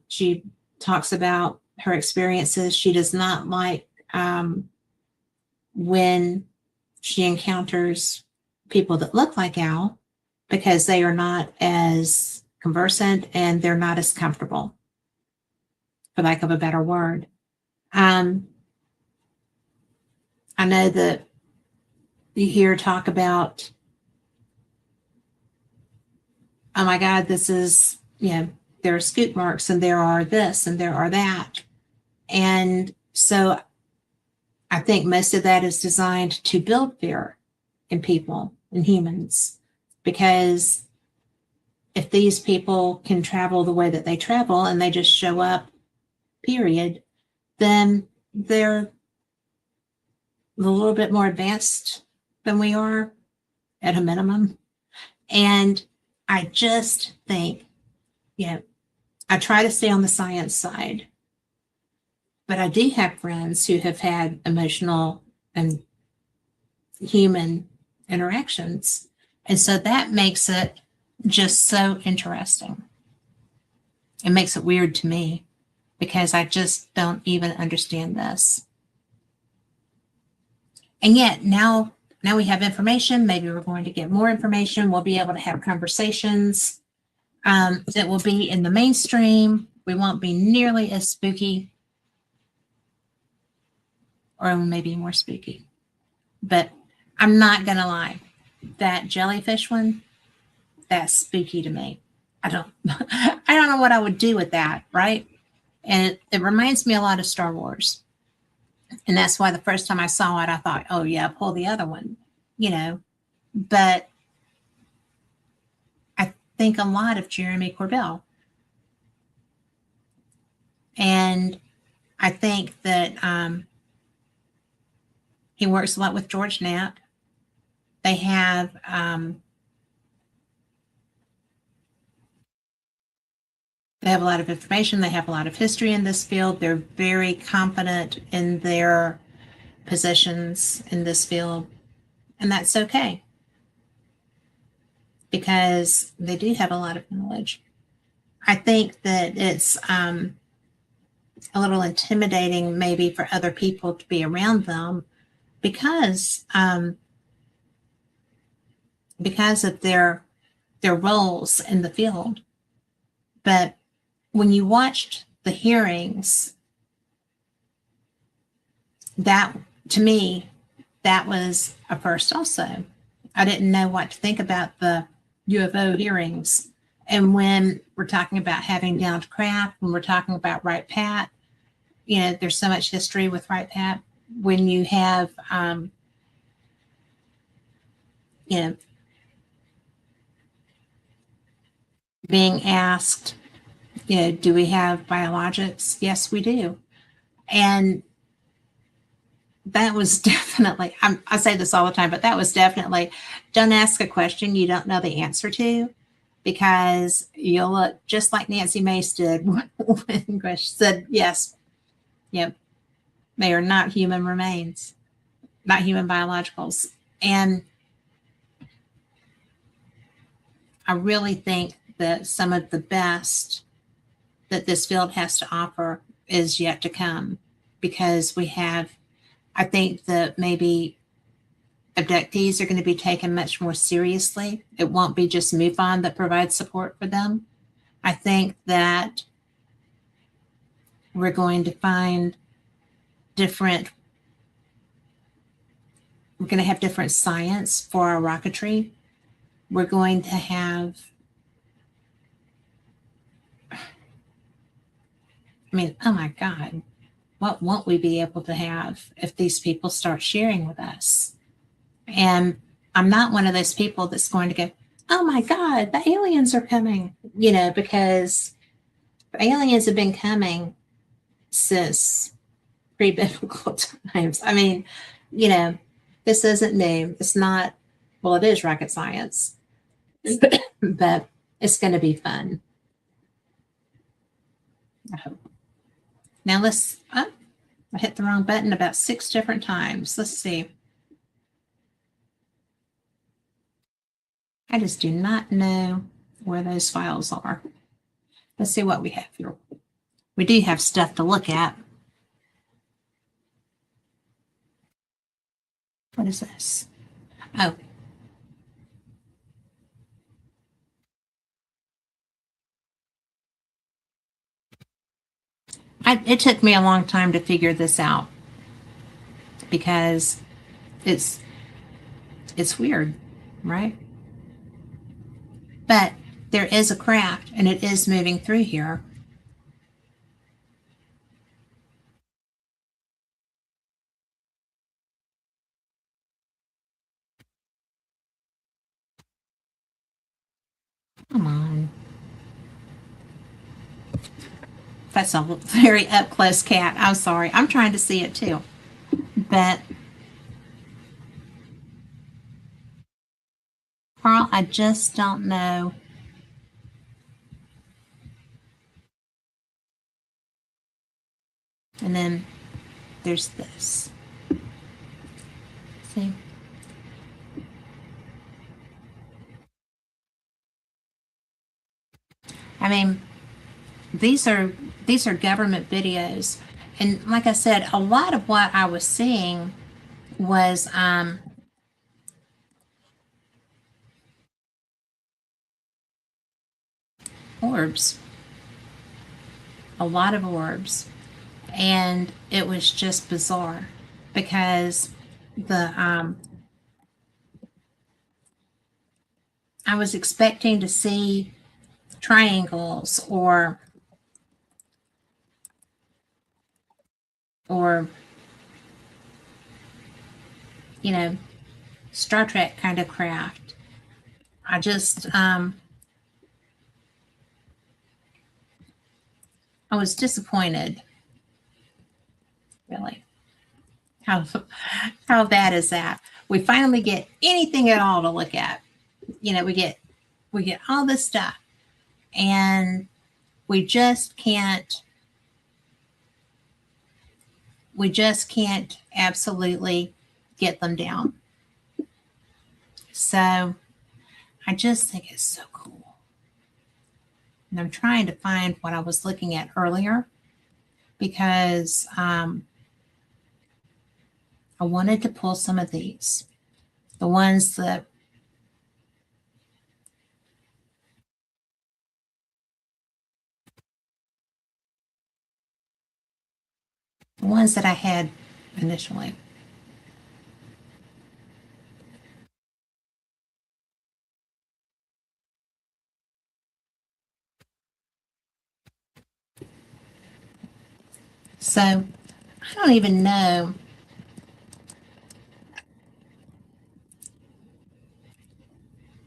Speaker 1: She talks about her experiences. She does not like when she encounters people that look like Al, because they are not as conversant and they're not as comfortable, for lack of a better word. I know that you hear talk about, oh my God, this is, you know, there are scoop marks and there are this and there are that. And so I think most of that is designed to build fear in people and humans, because if these people can travel the way that they travel and they just show up, period, then they're a little bit more advanced than we are at a minimum. And I just think, yeah, I try to stay on the science side, but I do have friends who have had emotional and human interactions. And so that makes it just so interesting. It makes it weird to me, because I just don't even understand this. And yet now we have information. Maybe we're going to get more information. We'll be able to have conversations that will be in the mainstream. We won't be nearly as spooky, or maybe more spooky. But I'm not going to lie. That jellyfish one, that's spooky to me. I don't know what I would do with that, right? And it reminds me a lot of Star Wars. And that's why the first time I saw it, I thought, oh yeah, pull the other one, you know. But I think a lot of Jeremy Corbell. And I think that he works a lot with George Knapp. They have a lot of information. They have a lot of history in this field. They're very confident in their positions in this field. And that's okay, because they do have a lot of knowledge. I think that it's a little intimidating maybe for other people to be around them, because of their roles in the field. But when you watched the hearings, that, to me, that was a first also. I didn't know what to think about the UFO hearings. And when we're talking about having down to craft, when we're talking about Right Pat, you know, there's so much history with Right Pat. When you have, you know, being asked, you know, do we have biologics? Yes, we do. And that was definitely, I say this all the time, but that was definitely, don't ask a question you don't know the answer to, because you'll look just like Nancy Mace did when Grish said, yes, yep, they are not human remains, not human biologicals. And I really think that some of the best that this field has to offer is yet to come, because we have, I think that maybe abductees are going to be taken much more seriously. It won't be just MUFON that provides support for them. I think that we're going to find we're going to have different science for our rocketry. We're going to have, I mean, oh my God, what won't we be able to have if these people start sharing with us? And I'm not one of those people that's going to go, oh my God, the aliens are coming, because the aliens have been coming since pre-biblical times. I mean, this isn't new. It's not, well, it is rocket science, but it's going to be fun. I hope. Now I hit the wrong button about 6 different times. Let's see. I just do not know where those files are. Let's see what we have here. We do have stuff to look at. What is this? Oh. It took me a long time to figure this out because it's weird, right? But there is a craft and it is moving through here. Come on. That's a very up close cat. I'm sorry. I'm trying to see it too. But Carl, I just don't know. And then there's this. See? I mean, these are government videos. And like I said, a lot of what I was seeing was orbs. A lot of orbs. And it was just bizarre because I was expecting to see triangles or Star Trek kind of craft. I just I was disappointed. Really. How bad is that? We finally get anything at all to look at. We get all this stuff and we just can't absolutely get them down. So I just think it's so cool. And I'm trying to find what I was looking at earlier because I wanted to pull some of these, the ones that I had initially. So I don't even know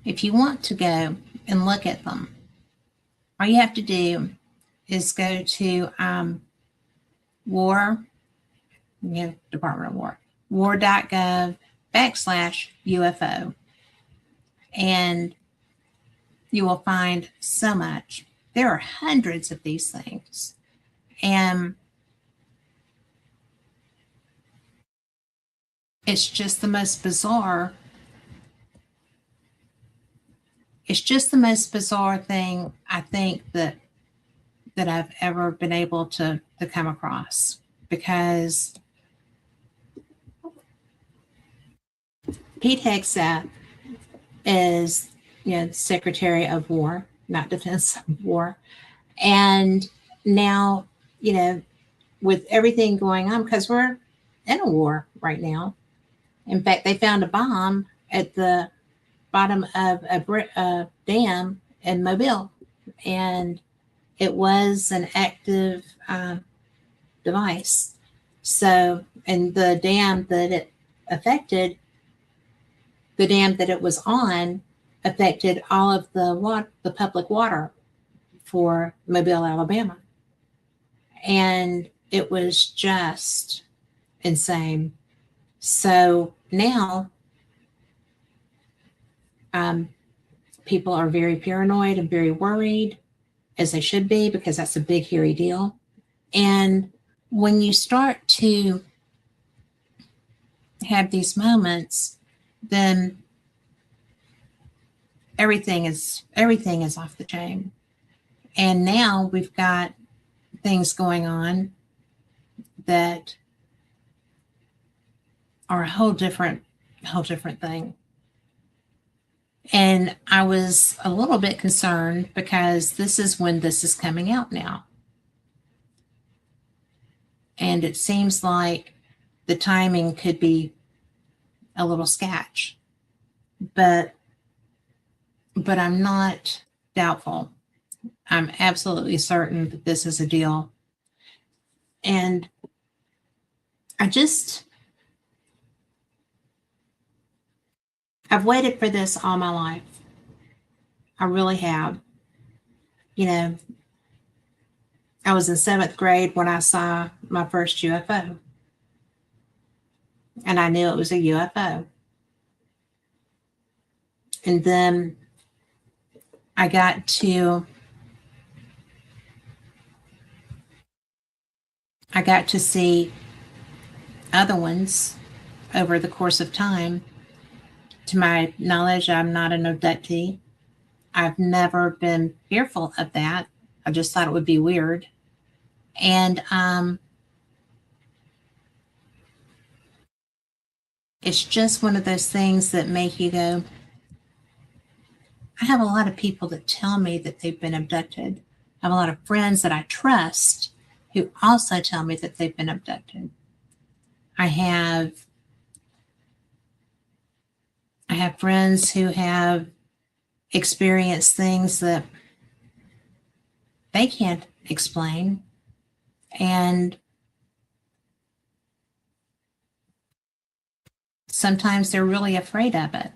Speaker 1: if you want to go and look at them. All you have to do is go to Department of War, war.gov/UFO. And you will find so much. There are hundreds of these things. And it's just the most bizarre. It's just the most bizarre thing I think that I've ever been able to come across, because Pete Hegseth is, Secretary of War, not Defense of War. And now, with everything going on, because we're in a war right now. In fact, they found a bomb at the bottom of a dam in Mobile, and it was an active device. So, and the dam that it affected, the dam that it was on, affected all of the public water for Mobile, Alabama. And it was just insane. So now people are very paranoid and very worried, as they should be, because that's a big, hairy deal. And when you start to have these moments, then everything is off the chain. And now we've got things going on that are a whole different thing. And I was a little bit concerned because this is when this is coming out now. And it seems like the timing could be a little sketch. But I'm not doubtful. I'm absolutely certain that this is a deal. And I've waited for this all my life. I really have. You know, I was in 7th grade when I saw my first UFO. And I knew it was a UFO. And then I got to see other ones over the course of time. To my knowledge, I'm not an abductee. I've never been fearful of that. I just thought it would be weird. And it's just one of those things that make you go, I have a lot of people that tell me that they've been abducted. I have a lot of friends that I trust who also tell me that they've been abducted. I have friends who have experienced things that they can't explain. And sometimes they're really afraid of it.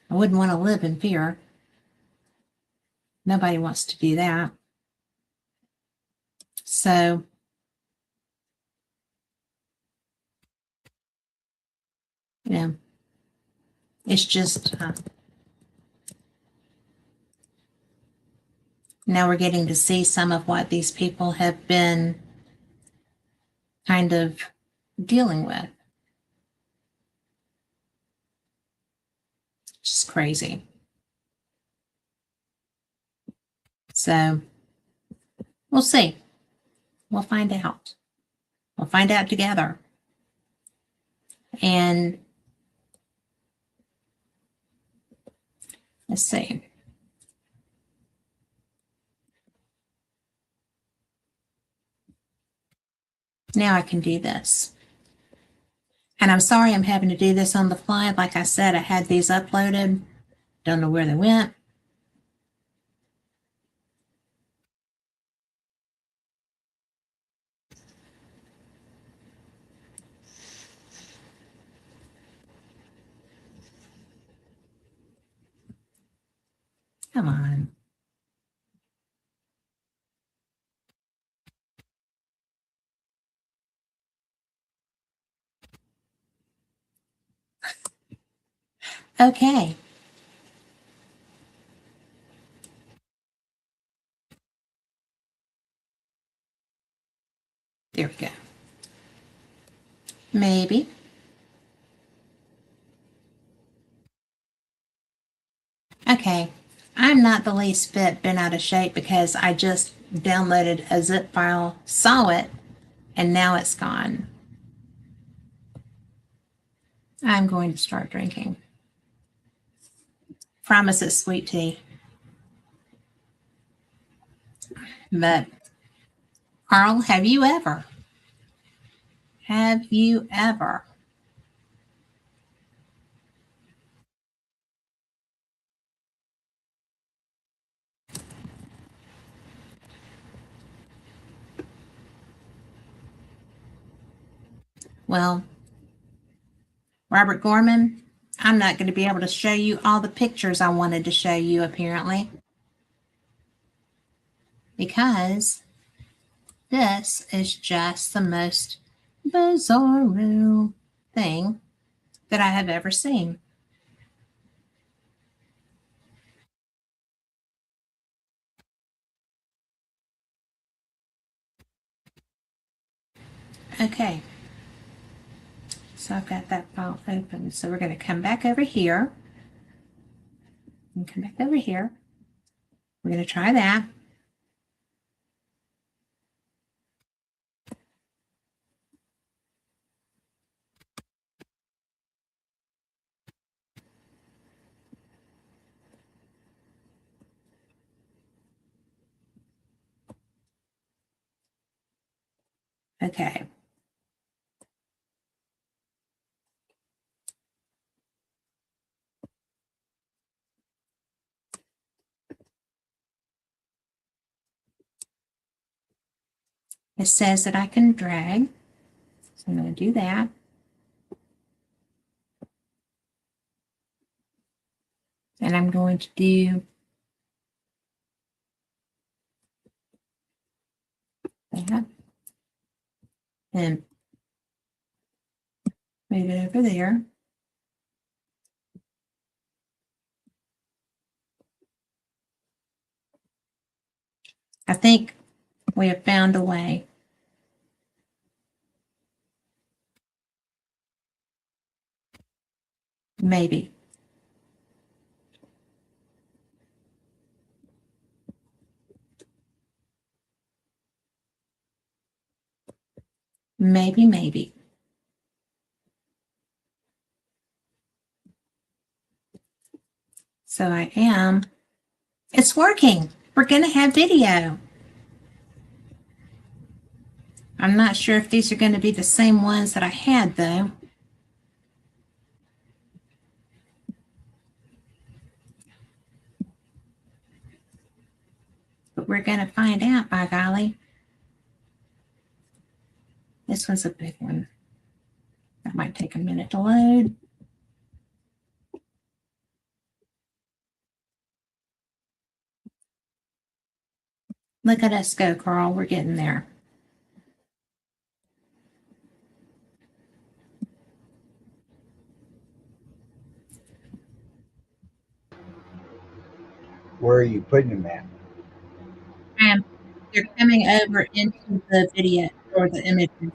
Speaker 1: I wouldn't want to live in fear. Nobody wants to do that. So, you know, it's just, now we're getting to see some of what these people have been kind of dealing with. Just crazy. So we'll see. We'll find out. We'll find out together. And let's see. Now I can do this. And I'm sorry I'm having to do this on the fly. Like I said, I had these uploaded. Don't know where they went. Come on. Okay. There we go. Maybe. Okay. I'm not the least bit bent out of shape because I just downloaded a zip file, saw it, and now it's gone. I'm going to start drinking. Promise it's sweet tea. But, Carl, have you ever? Well, Robert Gorman, I'm not going to be able to show you all the pictures I wanted to show you, apparently, because this is just the most bizarre thing that I have ever seen. Okay, so I've got that file open. So we're going to come back over here and come back over here. We're going to try that. Okay. It says that I can drag. So I'm going to do that. And I'm going to do that. And move it over there. I think we have found a way. Maybe. Maybe. So I am. It's working. We're going to have video. I'm not sure if these are going to be the same ones that I had, though. But we're going to find out, by golly. This one's a big one. That might take a minute to load. Look at us go, Carl. We're getting there.
Speaker 2: Where are you putting them at?
Speaker 1: They're coming over into the video or the images.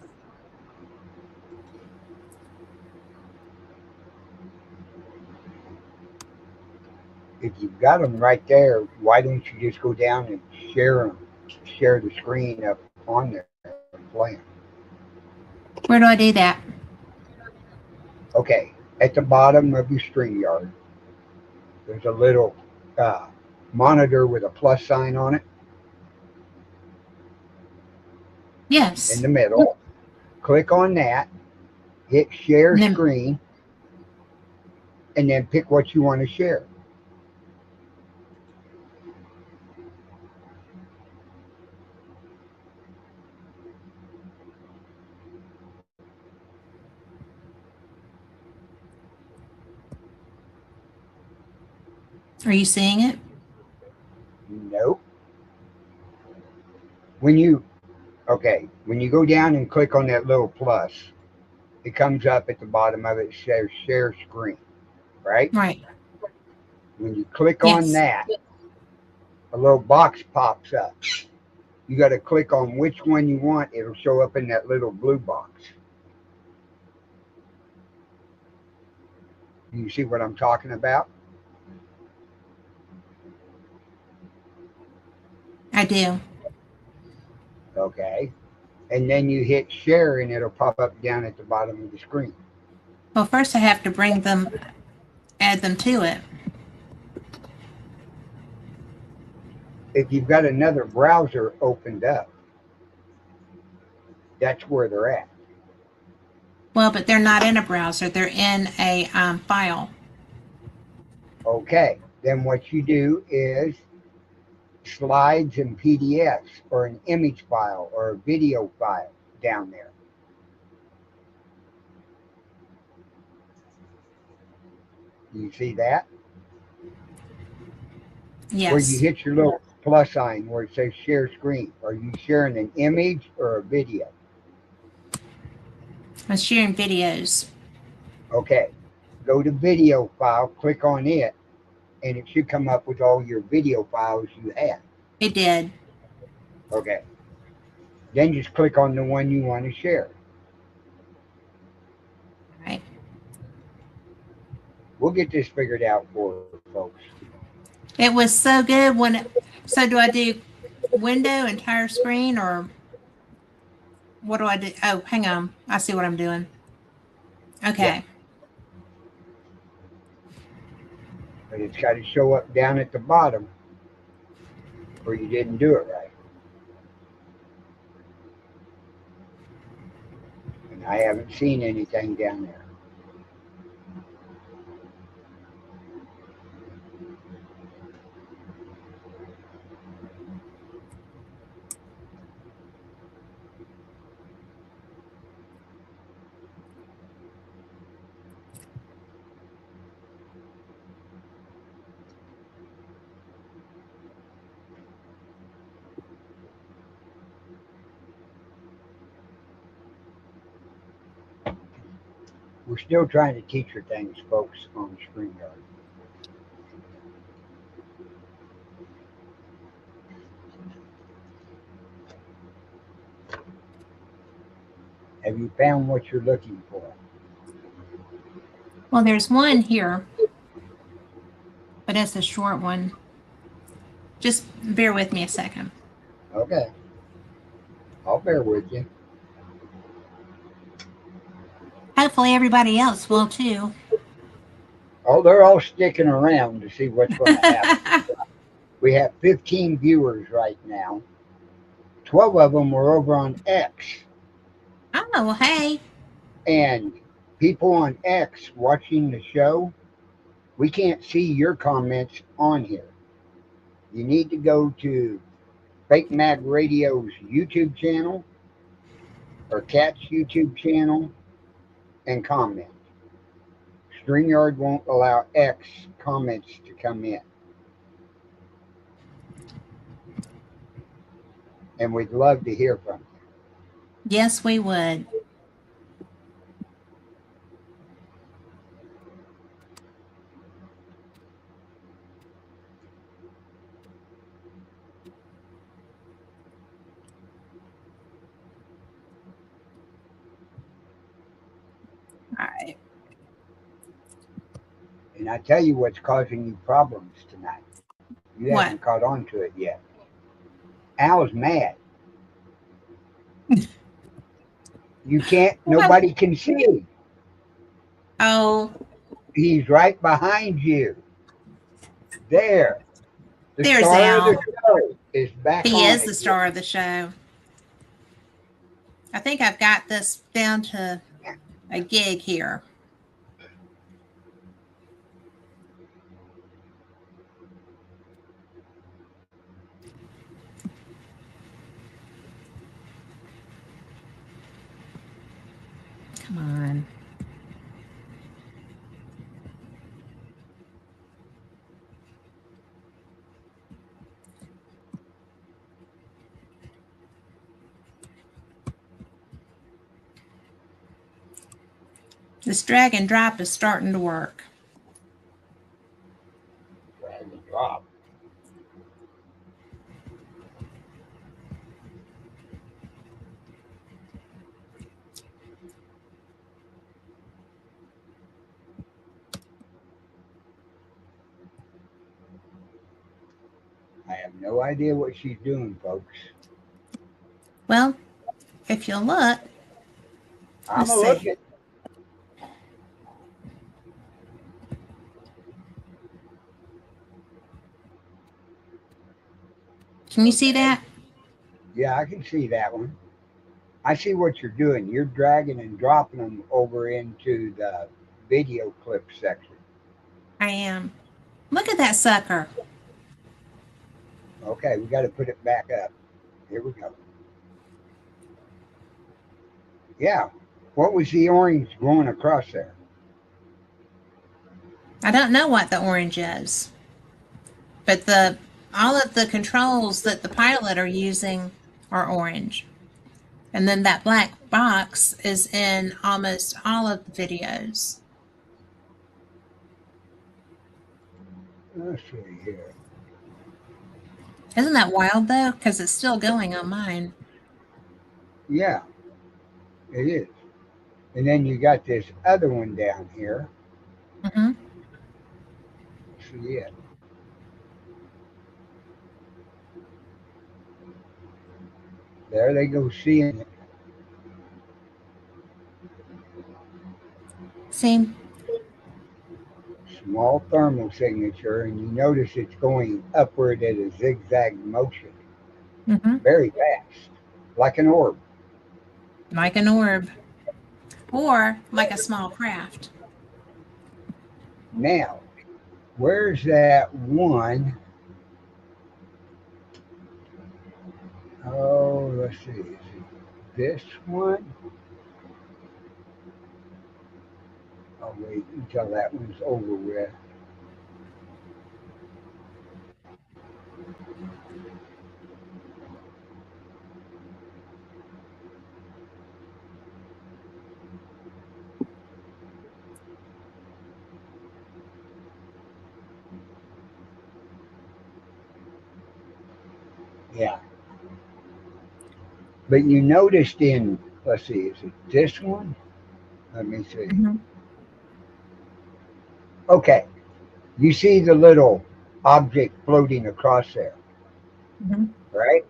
Speaker 2: If you've got them right there, why don't you just go down and share them, share the screen up on there and play them?
Speaker 1: Where do I do that?
Speaker 2: Okay, at the bottom of your StreamYard, there's a little monitor with a plus sign on it.
Speaker 1: Yes.
Speaker 2: In the middle. Click on that, hit share
Speaker 1: And then-
Speaker 2: screen, and then pick what you want to share.
Speaker 1: Are you seeing it?
Speaker 2: Nope. When you go down and click on that little plus, it comes up at the bottom of it, says share screen, right?
Speaker 1: Right.
Speaker 2: When you click on that, a little box pops up. You got to click on which one you want. It'll show up in that little blue box. You see what I'm talking about?
Speaker 1: I do.
Speaker 2: Okay. And then you hit share and it'll pop up down at the bottom of the screen.
Speaker 1: Well, first I have to bring them, add them to it.
Speaker 2: If you've got another browser opened up, that's where they're at.
Speaker 1: Well, but they're not in a browser. They're in a file.
Speaker 2: Okay. Then what you do is slides and PDFs or an image file or a video file down there. You see that? Where you
Speaker 1: Yes,
Speaker 2: hit your little plus sign where it says share screen. Are you sharing an image or a video?
Speaker 1: I'm sharing videos.
Speaker 2: Okay. Go to video file, click on it, and it should come up with all your video files you have.
Speaker 1: It did.
Speaker 2: Okay. Then just click on the one you want to share.
Speaker 1: Right.
Speaker 2: We'll get this figured out for folks.
Speaker 1: It was so good so do I do window, entire screen, or what do I do? Oh, hang on. I see what I'm doing.
Speaker 2: Yeah.
Speaker 1: Okay.
Speaker 2: But it's got to show up down at the bottom or you didn't do it right. And I haven't seen anything down there. We're still trying to teach her things, folks, on StreamYard. Have you found what you're looking for?
Speaker 1: Well, there's one here, but it's a short one. Just bear with me a second.
Speaker 2: Okay. I'll bear with you.
Speaker 1: Hopefully everybody else will too.
Speaker 2: Oh, they're all sticking around to see what's going to happen. We have 15 viewers right now. 12 of them were over on X.
Speaker 1: Oh, well, hey.
Speaker 2: And people on X watching the show, we can't see your comments on here. You need to go to Fake Mag Radio's YouTube channel or Cat's YouTube channel and comment. StreamYard won't allow X comments to come in. And we'd love to hear from you.
Speaker 1: Yes, we would. All right.
Speaker 2: And I tell you what's causing you problems tonight. You
Speaker 1: What?
Speaker 2: haven't caught on to it yet. Al's mad. You can't, nobody can see.
Speaker 1: Oh,
Speaker 2: He's right behind you. There. The
Speaker 1: there's
Speaker 2: star of
Speaker 1: Al.
Speaker 2: the show is back
Speaker 1: He
Speaker 2: on
Speaker 1: is the
Speaker 2: again.
Speaker 1: star of the show. I think I've got this down to a gig here. Come on. This drag and drop is starting to work.
Speaker 2: Drag and drop. I have no idea what she's doing, folks.
Speaker 1: Well, if you look,
Speaker 2: I'm
Speaker 1: let's
Speaker 2: a
Speaker 1: see.
Speaker 2: looking.
Speaker 1: Can you see that?
Speaker 2: Yeah, I can see that one. I see what you're doing. You're dragging and dropping them over into the video clip section.
Speaker 1: I am. Look at that sucker.
Speaker 2: Okay, we got to put it back up. Here we go. Yeah. What was the orange going across there?
Speaker 1: I don't know what the orange is, but all of the controls that the pilot are using are orange. And then that black box is in almost all of the videos.
Speaker 2: Let's see here.
Speaker 1: Isn't that wild though? Because it's still going on mine.
Speaker 2: Yeah, it is. And then you got this other one down here.
Speaker 1: Mm-hmm.
Speaker 2: See it. There they go seeing it.
Speaker 1: See?
Speaker 2: Small thermal signature, and you notice it's going upward at a zigzag motion.
Speaker 1: Mm-hmm.
Speaker 2: Very fast. Like an orb.
Speaker 1: Like an orb. Or like a small craft.
Speaker 2: Now, where's that one? Oh, let's see. Is it this one? I'll wait until that one's over with. Yeah. But you noticed in, let's see, is it this one? Let me see.
Speaker 1: Mm-hmm.
Speaker 2: Okay. You see the little object floating across there,
Speaker 1: Mm-hmm.
Speaker 2: right?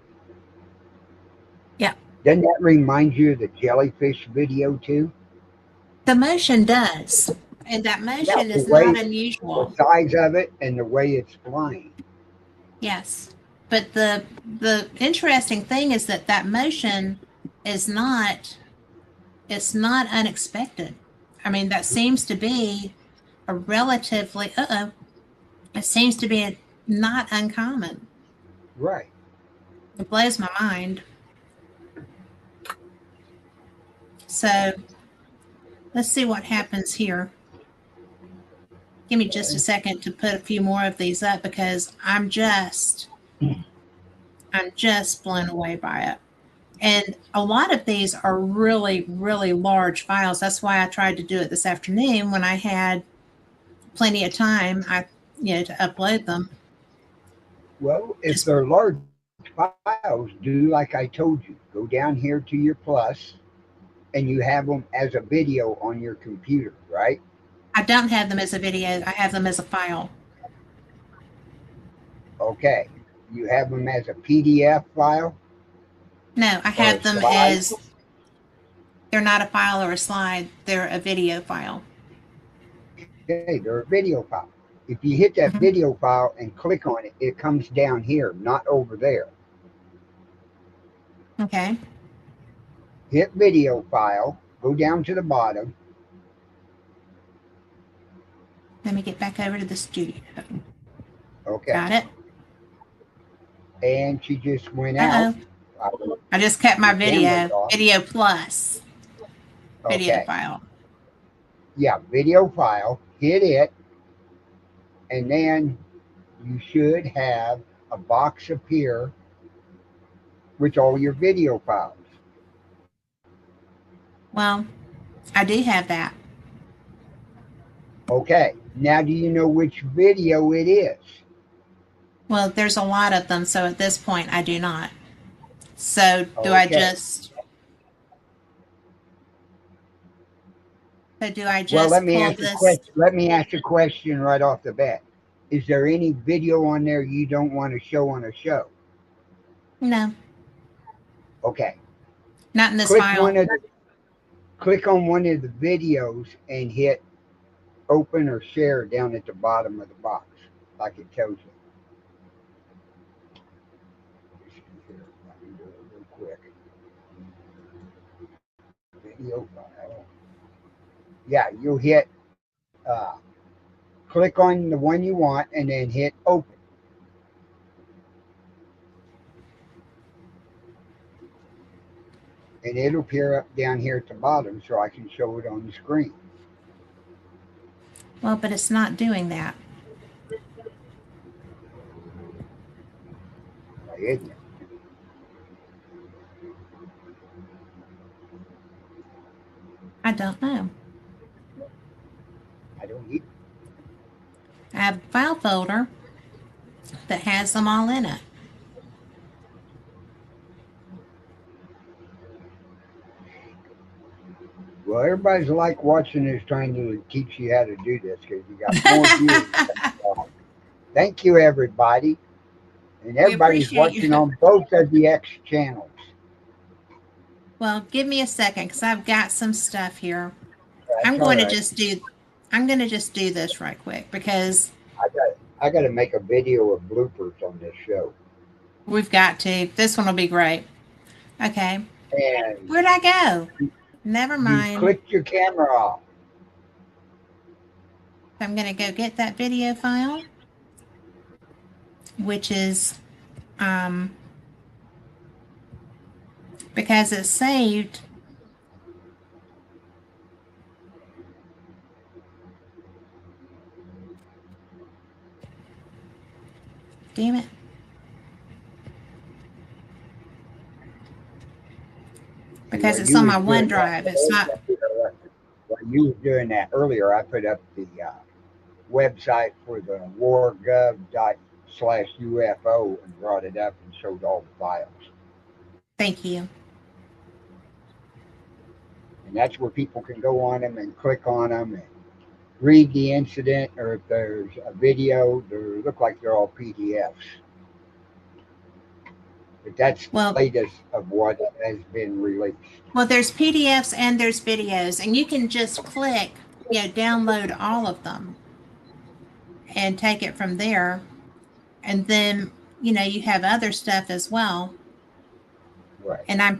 Speaker 1: Yeah.
Speaker 2: Doesn't that remind you of the jellyfish video too?
Speaker 1: The motion does. And that
Speaker 2: Yeah,
Speaker 1: motion
Speaker 2: the
Speaker 1: is
Speaker 2: way,
Speaker 1: not
Speaker 2: the
Speaker 1: unusual.
Speaker 2: size of it and the way it's flying.
Speaker 1: Yes. But the interesting thing is that that motion is not, it's not unexpected. I mean, that seems to be a relatively, it seems to be not uncommon.
Speaker 2: Right.
Speaker 1: It blows my mind. So let's see what happens here. Give me just a second to put a few more of these up because I'm just blown away by it. And a lot of these are really, really large files. That's why I tried to do it this afternoon when I had plenty of time, to upload them.
Speaker 2: Well, if
Speaker 1: Just,
Speaker 2: they're large files, do like I told you. Go down here to your plus and you have them as a video on your computer, right?
Speaker 1: I don't have them as a video. I have them as a file.
Speaker 2: Okay. You have them as a PDF file
Speaker 1: No, I
Speaker 2: or
Speaker 1: have
Speaker 2: a
Speaker 1: them
Speaker 2: slide.
Speaker 1: as, they're not a file or a slide. They're a video file.
Speaker 2: Okay, they're a video file. If you hit that
Speaker 1: Mhm.
Speaker 2: video file and click on it, it comes down here, not over there.
Speaker 1: Okay.
Speaker 2: Hit video file, go down to the bottom.
Speaker 1: Let me get back over to the studio.
Speaker 2: Okay.
Speaker 1: Got it.
Speaker 2: And she just went out.
Speaker 1: Uh-oh. I just kept my
Speaker 2: Camera's
Speaker 1: video.
Speaker 2: off.
Speaker 1: Video plus. Video
Speaker 2: Okay.
Speaker 1: file.
Speaker 2: Yeah, video file. Hit it. And then you should have a box appear with all your video files.
Speaker 1: Well, I do have that.
Speaker 2: Okay. Now do you know which video it is?
Speaker 1: Well, there's a lot of them, so at this point I do not. So do I
Speaker 2: Okay.
Speaker 1: just
Speaker 2: Well, let me
Speaker 1: pull
Speaker 2: ask you a
Speaker 1: this?
Speaker 2: question. Let me ask you a question right off the bat. Is there any video on there you don't want to show on a show?
Speaker 1: No,
Speaker 2: Okay.
Speaker 1: not in this
Speaker 2: Click
Speaker 1: file.
Speaker 2: click on one of the videos and hit open or share down at the bottom of the box, like it tells you. Here, I can do it real quick. Video file. Yeah, you'll hit click on the one you want and then hit open. And it'll appear up down here at the bottom so I can show it on the screen.
Speaker 1: Well, but it's not doing that.
Speaker 2: Why isn't it?
Speaker 1: I don't know.
Speaker 2: I don't need.
Speaker 1: I have a file folder that has them all in it.
Speaker 2: Well, everybody's like watching this, trying to teach you how to do this because you got more viewers. Thank you, everybody. And
Speaker 1: We
Speaker 2: everybody's
Speaker 1: appreciate
Speaker 2: watching
Speaker 1: you.
Speaker 2: on both of the X channels.
Speaker 1: Well, give me a second because I've got some stuff here.
Speaker 2: That's
Speaker 1: I'm
Speaker 2: all
Speaker 1: going to
Speaker 2: right.
Speaker 1: I'm going to just do this right quick because
Speaker 2: I got to make a video of bloopers on this show.
Speaker 1: we've got to. This one will be great. Okay.
Speaker 2: And
Speaker 1: Where'd I go? Never
Speaker 2: you
Speaker 1: mind.
Speaker 2: clicked your camera off.
Speaker 1: I'm going to go get that video file, which is because it's saved. Damn it. Because it's on my OneDrive. It's not.
Speaker 2: While you were doing that earlier, I put up the website for the wargov./UFO and brought it up and showed all the files.
Speaker 1: Thank you.
Speaker 2: And that's where people can go on them and click on them and read the incident, or if there's a video, they look like they're all PDFs. But that's the latest of what has been released.
Speaker 1: Well, there's PDFs and there's videos, and you can just click, download all of them and take it from there. And then, you have other stuff as well.
Speaker 2: Right.
Speaker 1: And I am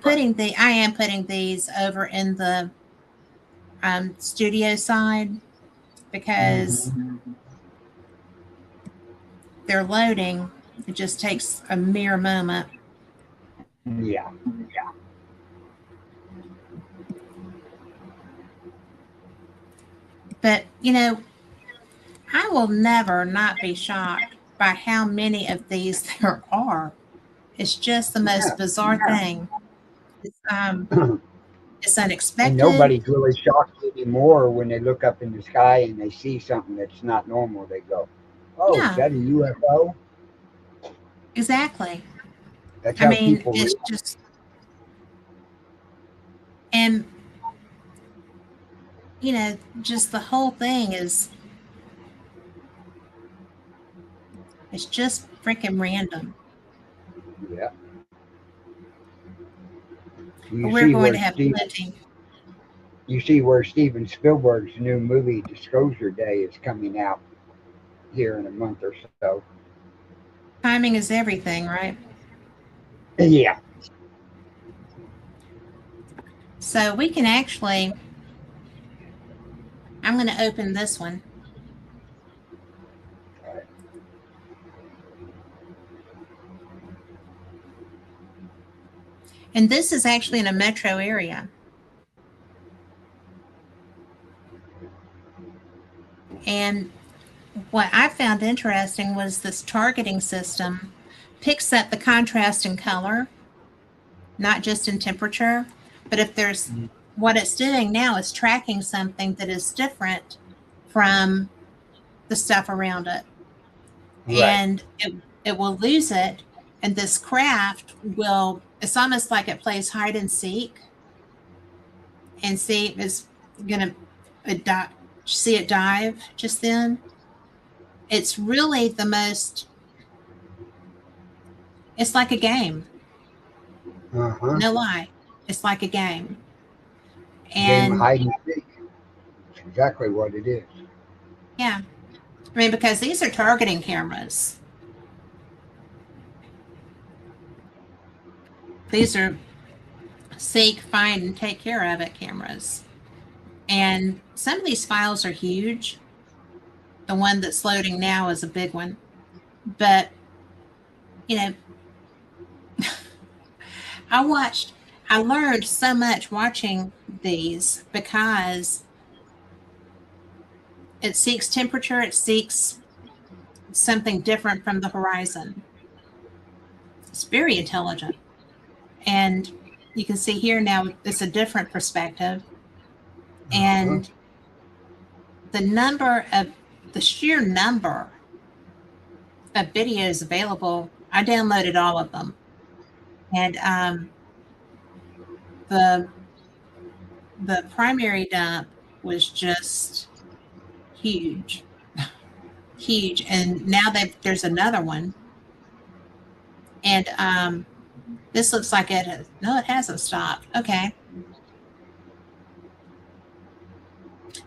Speaker 1: putting these over in the studio side because they're loading. It just takes a mere moment.
Speaker 2: Yeah.
Speaker 1: But, I will never not be shocked by how many of these there are. It's just the most bizarre thing. It's unexpected.
Speaker 2: And nobody's really shocked anymore when they look up in the sky and they see something that's not normal. They go, "Oh, is that a UFO?"
Speaker 1: Exactly.
Speaker 2: That's how people
Speaker 1: it's
Speaker 2: react.
Speaker 1: just, and just the whole thing is, it's just freaking random.
Speaker 2: Yeah.
Speaker 1: We're going to have plenty.
Speaker 2: You see where Steven Spielberg's new movie Disclosure Day is coming out here in a month or so.
Speaker 1: Timing is everything, right?
Speaker 2: Yeah.
Speaker 1: So we can actually, I'm going to open this one. And this is actually in a metro area. And what I found interesting was this targeting system picks up the contrast in color, not just in temperature, but if there's, what it's doing now is tracking something that is different from the stuff around it. Right. And it will lose it. And this craft will, it's almost like it plays hide and seek. And see, it's going to see it dive just then. It's really the most, it's like a game. No lie. It's like a game. And
Speaker 2: game hide and seek. That's exactly what it is.
Speaker 1: Yeah. I mean, because these are targeting cameras. These are seek, find, and take care of it cameras. And some of these files are huge. The one that's loading now is a big one. But, I learned so much watching these because It seeks temperature. It seeks something different from the horizon. It's very intelligent. And you can see here now it's a different perspective. And the sheer number of videos available, I downloaded all of them. And the primary dump was just huge. Huge. And now that there's another one. And this looks like it hasn't stopped. Okay.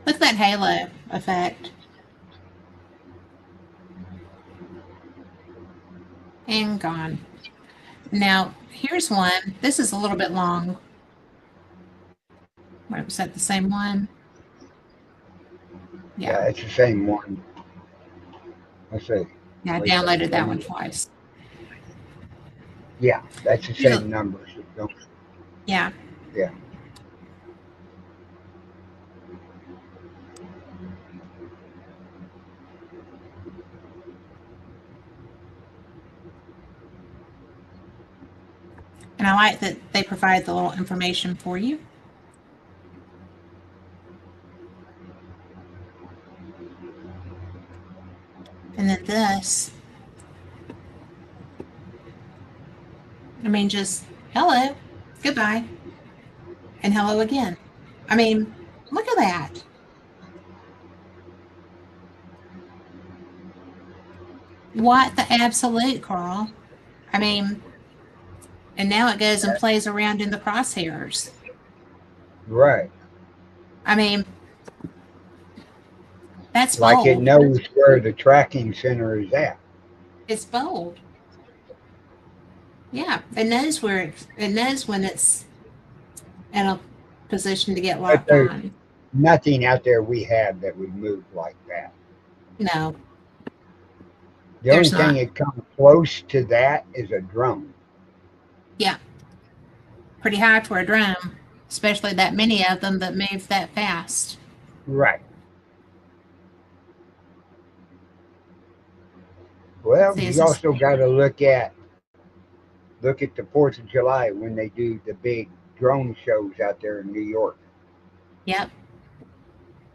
Speaker 1: Look at that halo effect. And gone. Now, here's one. This is a little bit long. What, was that the same one?
Speaker 2: Yeah, it's the same one. Let's see.
Speaker 1: Yeah, I downloaded that one twice.
Speaker 2: Yeah, that's the same number. So don't.
Speaker 1: Yeah.
Speaker 2: Yeah.
Speaker 1: And I like that they provide the little information for you. And then this, I mean, just hello, goodbye, and hello again. I mean, look at that. What the absolute, Carl? I mean, and now it goes and plays around in the crosshairs.
Speaker 2: Right.
Speaker 1: I mean, that's
Speaker 2: like
Speaker 1: bold.
Speaker 2: It knows where the tracking center is at.
Speaker 1: It's bold. Yeah, it knows where it knows when it's in a position to get locked on.
Speaker 2: Nothing out there we have that would move like that.
Speaker 1: No.
Speaker 2: The only thing that comes close to that is a drone.
Speaker 1: Yeah. Pretty high for a drone, especially that many of them that move that fast.
Speaker 2: Right. Well, you also got to look at the 4th of July when they do the big drone shows out there in New York.
Speaker 1: Yep.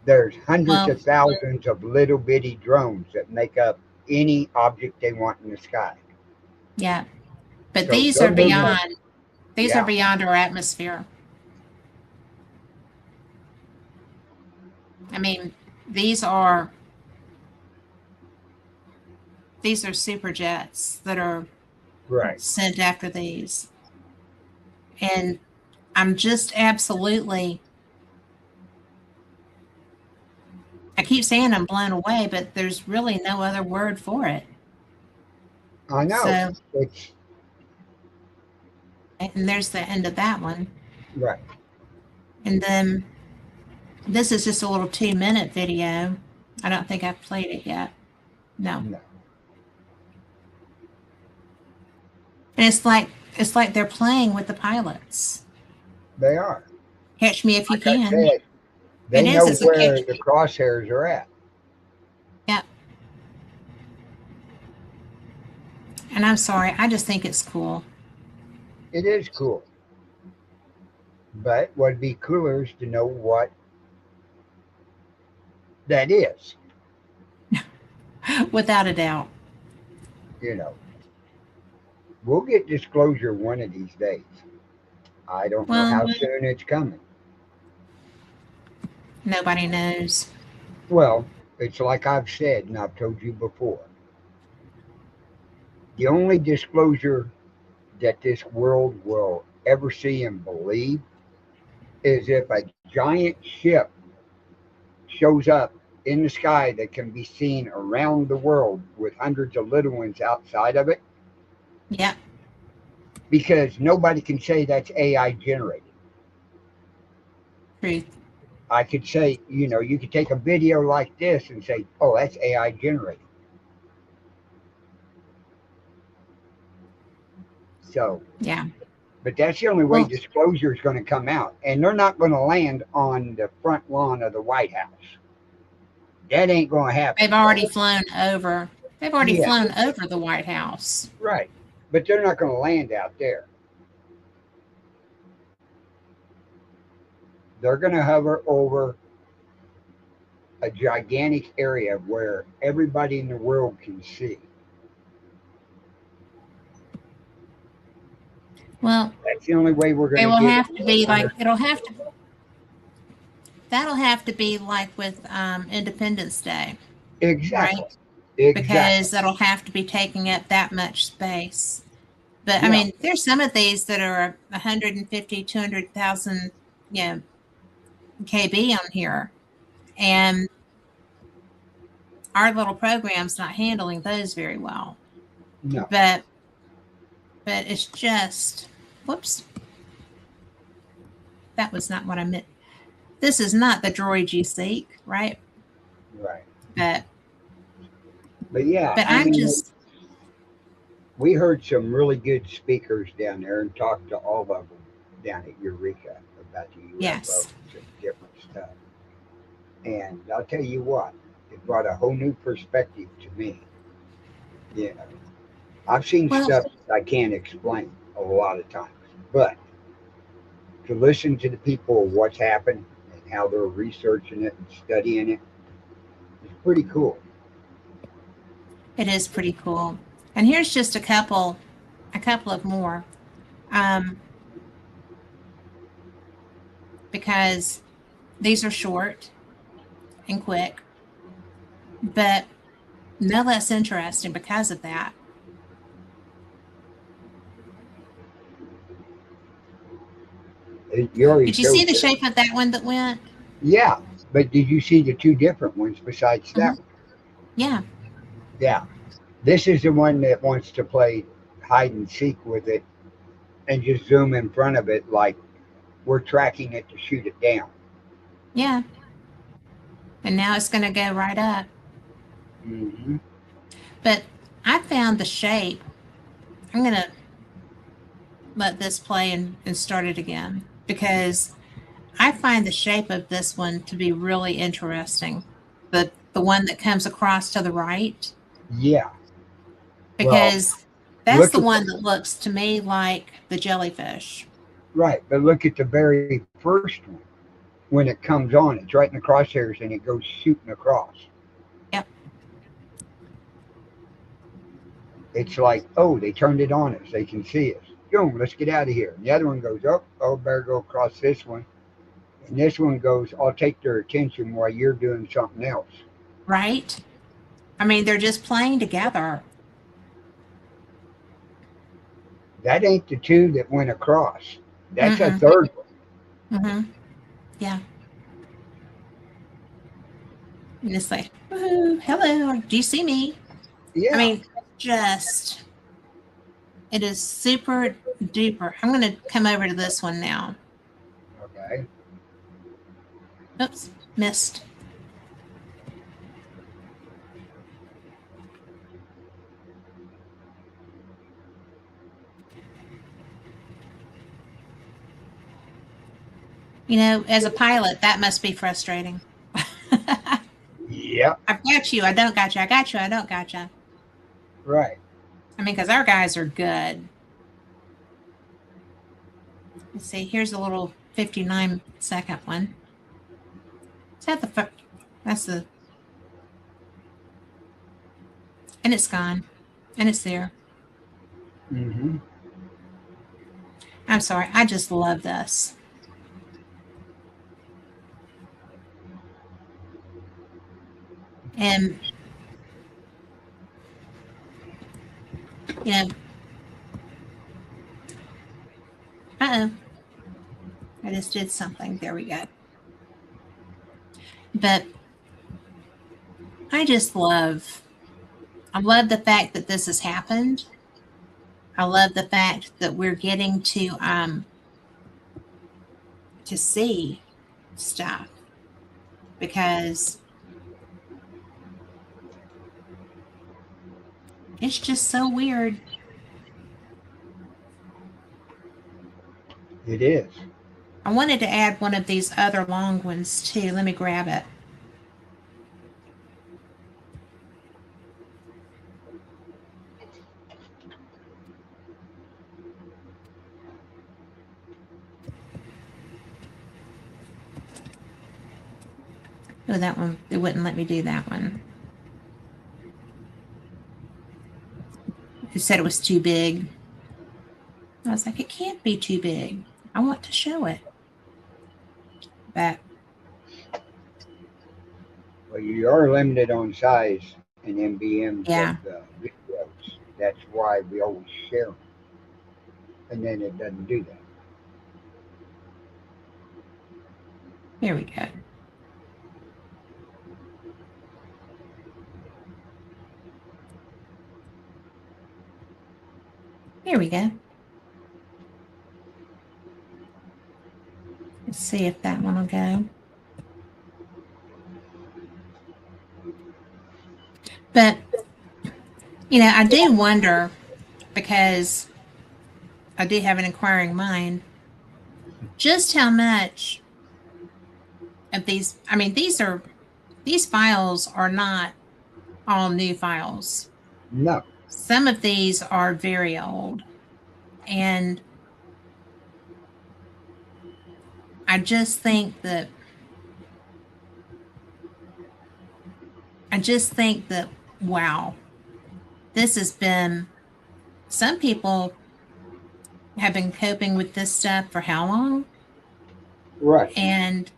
Speaker 2: There's hundreds of thousands of little bitty drones that make up any object they want in the sky.
Speaker 1: Yeah. But so these are beyond are beyond our atmosphere. I mean, these are super jets that are sent after these. And I'm just absolutely, I keep saying I'm blown away, but there's really no other word for it.
Speaker 2: I know.
Speaker 1: So, and there's the end of that one.
Speaker 2: Right.
Speaker 1: And then this is just a little 2-minute video. I don't think I've played it yet. No. And it's like they're playing with the pilots.
Speaker 2: They are.
Speaker 1: Catch me if you can.
Speaker 2: They know where the crosshairs are at.
Speaker 1: Yeah. And I'm sorry, I just think it's cool.
Speaker 2: It is cool. But what'd be cooler is to know what that is.
Speaker 1: Without a doubt.
Speaker 2: You know. We'll get disclosure one of these days. I don't know how soon it's coming.
Speaker 1: Nobody knows.
Speaker 2: Well, it's like I've said, and I've told you before. The only disclosure that this world will ever see and believe is if a giant ship shows up in the sky that can be seen around the world with hundreds of little ones outside of it.
Speaker 1: Yeah.
Speaker 2: Because nobody can say that's AI generated.
Speaker 1: Truth.
Speaker 2: I could say, you could take a video like this and say, oh, that's AI generated. So,
Speaker 1: yeah.
Speaker 2: But that's the only way disclosure is going to come out. And they're not going to land on the front lawn of the White House. That ain't going to happen.
Speaker 1: They've already flown over. They've already
Speaker 2: Yeah.
Speaker 1: flown over the White House.
Speaker 2: Right. But they're not going to land out there. They're going to hover over a gigantic area where everybody in the world can see.
Speaker 1: Well,
Speaker 2: That's the only way we're
Speaker 1: they
Speaker 2: going
Speaker 1: will
Speaker 2: to get
Speaker 1: have to be like, that'll have to be like with Independence Day,
Speaker 2: Exactly.
Speaker 1: right?
Speaker 2: Exactly.
Speaker 1: Because that'll have to be taking up that much space. But
Speaker 2: Yeah.
Speaker 1: I mean, there's some of these that are 150, 200,000, you know, KB on here. And our little program's not handling those very well.
Speaker 2: No.
Speaker 1: But it's just, whoops. That was not what I meant. This is not the droid you seek, right?
Speaker 2: Right.
Speaker 1: But
Speaker 2: yeah,
Speaker 1: I
Speaker 2: mean,
Speaker 1: just,
Speaker 2: we heard some really good speakers down there and talked to all of them down at Eureka about the UFOs
Speaker 1: yes.
Speaker 2: and different stuff. And I'll tell you what, it brought a whole new perspective to me. Yeah. I've seen
Speaker 1: Well,
Speaker 2: stuff I can't explain a lot of times, but to listen to the people of what's happened and how they're researching it and studying it is pretty cool.
Speaker 1: it is pretty cool. And here's just a couple of more. Because these are short and quick, but no less interesting because of that.
Speaker 2: You already
Speaker 1: Did you see
Speaker 2: showed
Speaker 1: the
Speaker 2: it.
Speaker 1: shape of that one that went?
Speaker 2: Yeah, but did you see the two different ones besides that one?
Speaker 1: Yeah.
Speaker 2: Yeah. This is the one that wants to play hide and seek with it and just zoom in front of it like we're tracking it to shoot it down.
Speaker 1: Yeah. And now it's going to go right up.
Speaker 2: Mm-hmm.
Speaker 1: But I found the shape. I'm going to let this play and start it again because I find the shape of this one to be really interesting. The one that comes across to the right.
Speaker 2: Yeah.
Speaker 1: Because
Speaker 2: well,
Speaker 1: that's the one that looks to me like the jellyfish.
Speaker 2: Right. But look at the very first one. When it comes on, it's right in the crosshairs and it goes shooting across.
Speaker 1: Yep.
Speaker 2: It's like, oh, they turned it on us. They can see us. Boom, let's get out of here. And the other one goes, oh, better go across this one. And this one goes, I'll take their attention while you're doing something else.
Speaker 1: Right? I mean, they're just playing together.
Speaker 2: That ain't the two that went across. That's a third one.
Speaker 1: Mm-hmm. Yeah. And it's like, hello, do you see me?
Speaker 2: Yeah.
Speaker 1: I mean, just, it is super duper. I'm going to come over to this one now.
Speaker 2: Okay.
Speaker 1: Oops, missed. You know, as a pilot, that must be frustrating.
Speaker 2: Yep.
Speaker 1: I've got you. I don't got you. I got you. I don't got you.
Speaker 2: Right.
Speaker 1: I mean, because our guys are good. Let's see. Here's a little 59-second one. Is that the? That's the. And it's gone, and it's there.
Speaker 2: Mm-hmm.
Speaker 1: I'm sorry. I just love this. And you know, I just did something. There we go. But I love the fact that this has happened. I love the fact that we're getting to see stuff because it's just so weird.
Speaker 2: It is.
Speaker 1: I wanted to add one of these other long ones too. Let me grab it. Oh, that one, it wouldn't let me do that one. It said it was too big. I was like, it can't be too big. I want to show it. But
Speaker 2: Well, you are limited on size and MBMs
Speaker 1: yeah,
Speaker 2: of the videos. That's why we always share them. And then it doesn't do that.
Speaker 1: here we go. Here we go. Let's see if that one will go. But, I do wonder, because I do have an inquiring mind, just how much of these, these files are not all new files.
Speaker 2: No.
Speaker 1: Some of these are very old. And I just think that wow, this has been, some people have been coping with this stuff for how long?
Speaker 2: Right.
Speaker 1: And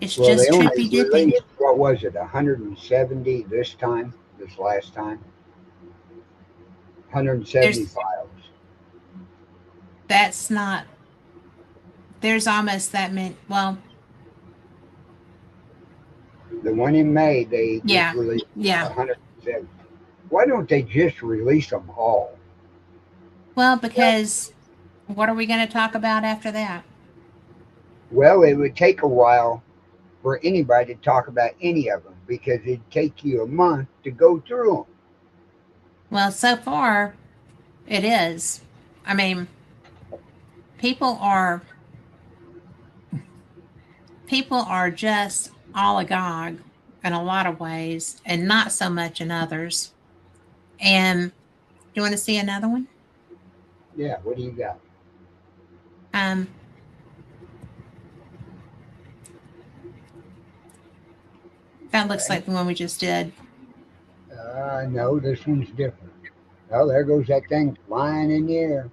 Speaker 1: it's
Speaker 2: Well, they
Speaker 1: just
Speaker 2: only
Speaker 1: trippy dippy.
Speaker 2: released, what was it, 170 this last time? 170
Speaker 1: There's,
Speaker 2: files.
Speaker 1: that's not, there's almost that many. Well,
Speaker 2: The one in May, they just
Speaker 1: yeah,
Speaker 2: released
Speaker 1: yeah.
Speaker 2: 170. Why don't they just release them all?
Speaker 1: Well, because what are we going to talk about after that?
Speaker 2: Well, it would take a while for anybody to talk about any of them because it'd take you a month to go through them.
Speaker 1: Well, so far, it is. I mean, people are just all agog in a lot of ways, and not so much in others. And you want to see another one?
Speaker 2: Yeah, what do you got?
Speaker 1: Um, that looks
Speaker 2: Okay.
Speaker 1: like the one we just did.
Speaker 2: No, this one's different. Oh, there goes that thing flying in the air.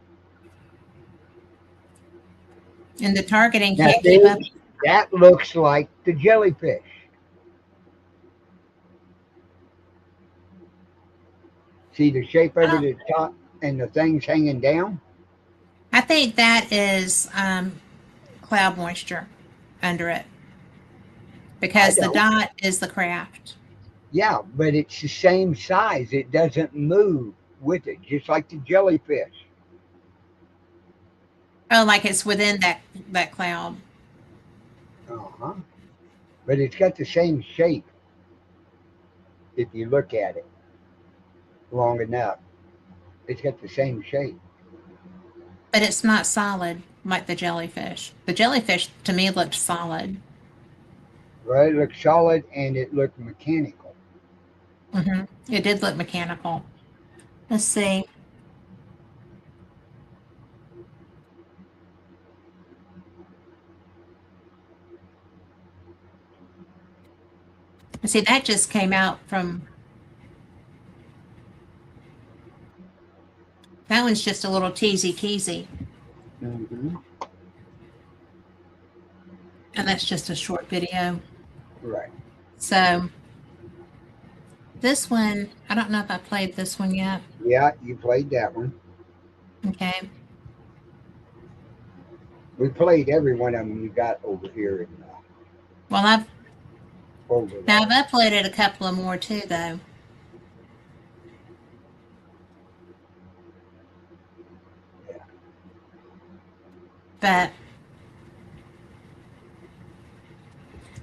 Speaker 1: And the targeting
Speaker 2: Now,
Speaker 1: can't keep up.
Speaker 2: that looks like the jellyfish. See the shape of it at the top and the things hanging down?
Speaker 1: I think that is cloud moisture under it,
Speaker 2: I
Speaker 1: because the
Speaker 2: don't.
Speaker 1: dot is the craft.
Speaker 2: Yeah, but it's the same size. It doesn't move with it, just like the jellyfish.
Speaker 1: Oh, like it's within that cloud.
Speaker 2: Uh-huh. But it's got the same shape if you look at it long enough. It's got the same shape.
Speaker 1: But it's not solid like the jellyfish. The jellyfish to me looked solid.
Speaker 2: Well, it looked solid and it looked mechanical.
Speaker 1: It did look mechanical. Let's see. See, that just came out from, that one's just a little teasy keezy.
Speaker 2: Mm-hmm.
Speaker 1: And that's just a short video.
Speaker 2: Right.
Speaker 1: So this one, I don't know if I played this one yet.
Speaker 2: Yeah, you played that one.
Speaker 1: Okay.
Speaker 2: We played every one of them you got over here in
Speaker 1: Well, I've
Speaker 2: over
Speaker 1: now
Speaker 2: there.
Speaker 1: I've uploaded a couple of more too, though.
Speaker 2: Yeah.
Speaker 1: But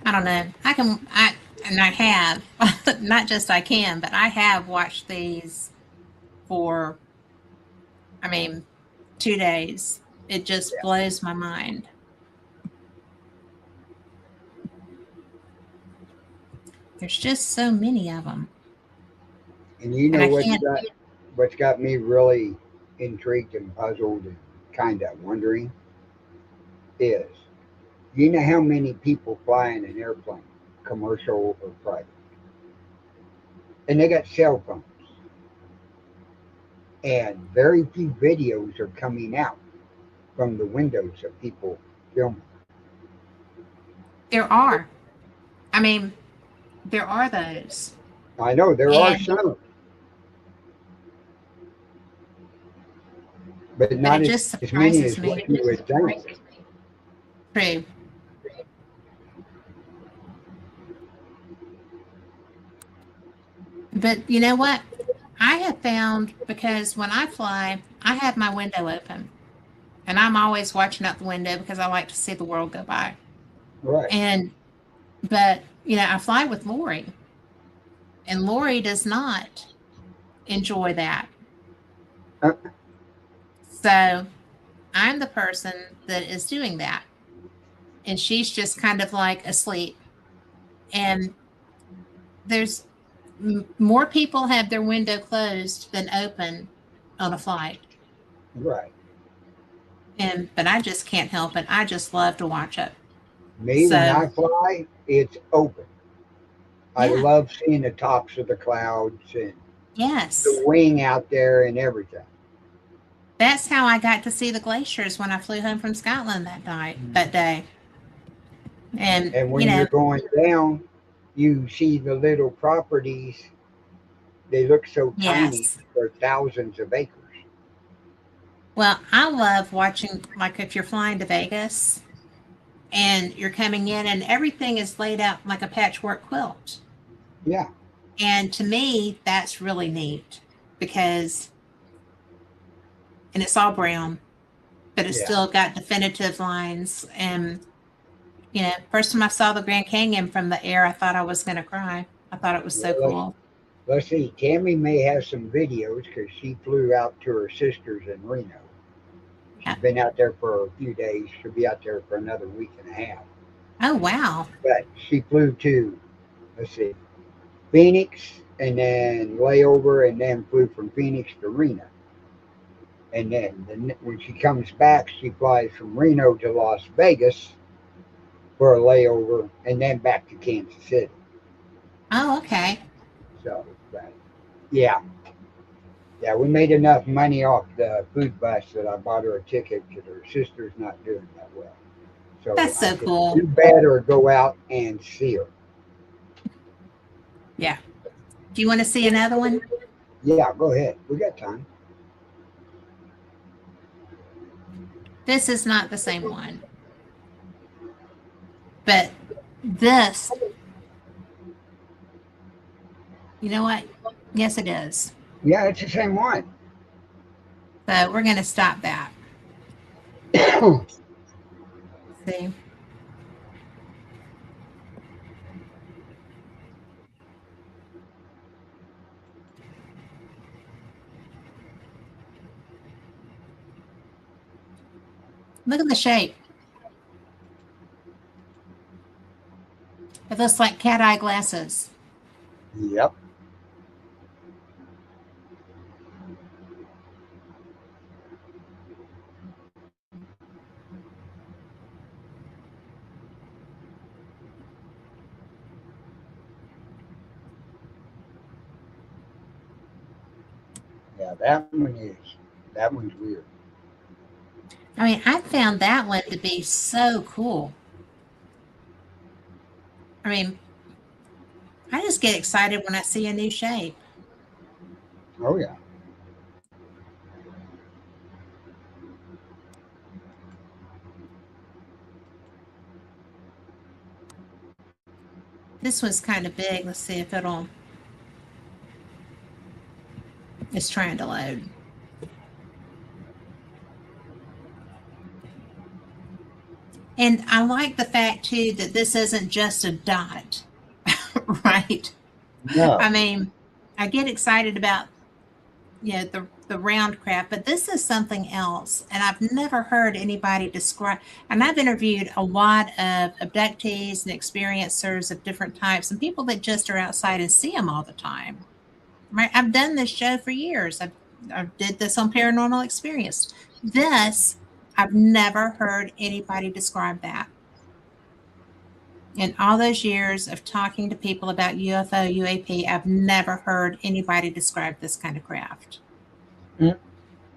Speaker 1: I don't know. I have, not just I can, but I have watched these for, 2 days. It just blows my mind. There's just so many of them.
Speaker 2: And you
Speaker 1: And
Speaker 2: know
Speaker 1: I can't,
Speaker 2: what's got me really intrigued and puzzled and kind of wondering? is, you know how many people fly in an airplane, commercial or private? And they got cell phones. And very few videos are coming out from the windows of people filming.
Speaker 1: There are. I mean, there are those.
Speaker 2: I know there are
Speaker 1: And
Speaker 2: some, but
Speaker 1: but
Speaker 2: not
Speaker 1: it just
Speaker 2: as many
Speaker 1: surprises
Speaker 2: as
Speaker 1: me.
Speaker 2: what you would think.
Speaker 1: True. But you know what? I have found, because when I fly, I have my window open and I'm always watching out the window because I like to see the world go by.
Speaker 2: Right.
Speaker 1: But I fly with Lori, and Lori does not enjoy that.
Speaker 2: Uh,
Speaker 1: So I'm the person that is doing that. And she's just kind of like asleep. And there's more people have their window closed than open on a flight.
Speaker 2: right.
Speaker 1: But I just can't help it. I just love to watch it.
Speaker 2: Me, when
Speaker 1: So
Speaker 2: I fly, it's open. I
Speaker 1: yeah,
Speaker 2: love seeing the tops of the clouds and
Speaker 1: yes.
Speaker 2: the wing out there and everything.
Speaker 1: That's how I got to see the glaciers when I flew home from Scotland that day. And
Speaker 2: And when you're going down, you see the little properties. They look so tiny
Speaker 1: yes.
Speaker 2: for thousands of acres.
Speaker 1: Well, I love watching, like if you're flying to Vegas and you're coming in and everything is laid out like a patchwork quilt.
Speaker 2: Yeah.
Speaker 1: And to me, that's really neat because, and it's all brown, but it's
Speaker 2: Yeah.
Speaker 1: still got definitive lines. And, first time I saw the Grand Canyon from the air, I thought I was going to cry. I thought it was so
Speaker 2: Well,
Speaker 1: cool.
Speaker 2: let's see. Tammy may have some videos because she flew out to her sister's in Reno. She's
Speaker 1: Yeah.
Speaker 2: been out there for a few days. She'll be out there for another week and a half.
Speaker 1: Oh, wow.
Speaker 2: But she flew to, let's see, Phoenix and then layover and then flew from Phoenix to Reno. And then when she comes back, she flies from Reno to Las Vegas for a layover and then back to Kansas City.
Speaker 1: Oh, okay.
Speaker 2: So, but, yeah. Yeah, we made enough money off the food bus that I bought her a ticket because her sister's not doing that well. So
Speaker 1: That's
Speaker 2: I
Speaker 1: so
Speaker 2: said,
Speaker 1: cool.
Speaker 2: you better go out and see her.
Speaker 1: Yeah. Do you want to see another one?
Speaker 2: Yeah, go ahead. We got time.
Speaker 1: This is not the same one. But this, you know what? Yes, it is.
Speaker 2: Yeah, it's the same one.
Speaker 1: So we're going to stop that. See? Look at the shape. It looks like cat eye glasses.
Speaker 2: Yep. Yeah, that one's weird.
Speaker 1: I mean, I found that one to be so cool. I mean, I just get excited when I see a new shape.
Speaker 2: Oh yeah.
Speaker 1: This one's kind of big. Let's see if it's trying to load. And I like the fact too that this isn't just a dot, right?
Speaker 2: No.
Speaker 1: I mean, I get excited about the round craft, but this is something else, and I've never heard anybody describe. And I've interviewed a lot of abductees and experiencers of different types, and people that just are outside and see them all the time. Right? I've done this show for years. I did this on Paranormal Experience. This I've never heard anybody describe that. In all those years of talking to people about UFO, UAP, I've never heard anybody describe this kind of craft.
Speaker 2: Mm.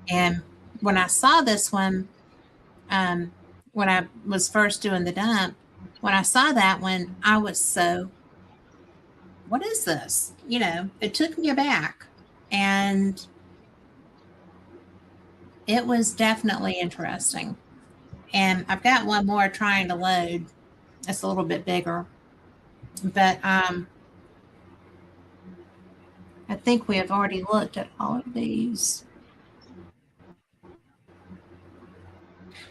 Speaker 1: And when I saw this one, when I was first doing the dump, when I saw that one, I was so, what is this? You know, it took me aback. And it was definitely interesting. And I've got one more trying to load. It's a little bit bigger. But I think we have already looked at all of these.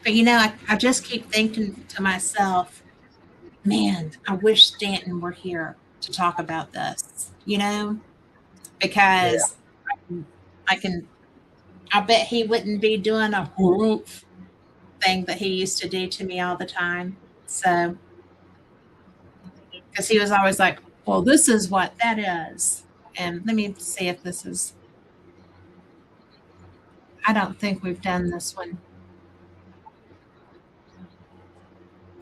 Speaker 1: But you know, I just keep thinking to myself, man, I wish Stanton were here to talk about this, you know, because I bet he wouldn't be doing a whoop thing that he used to do to me all the time. So, because he was always like, well, this is what that is. And let me see if this is, I don't think we've done this one.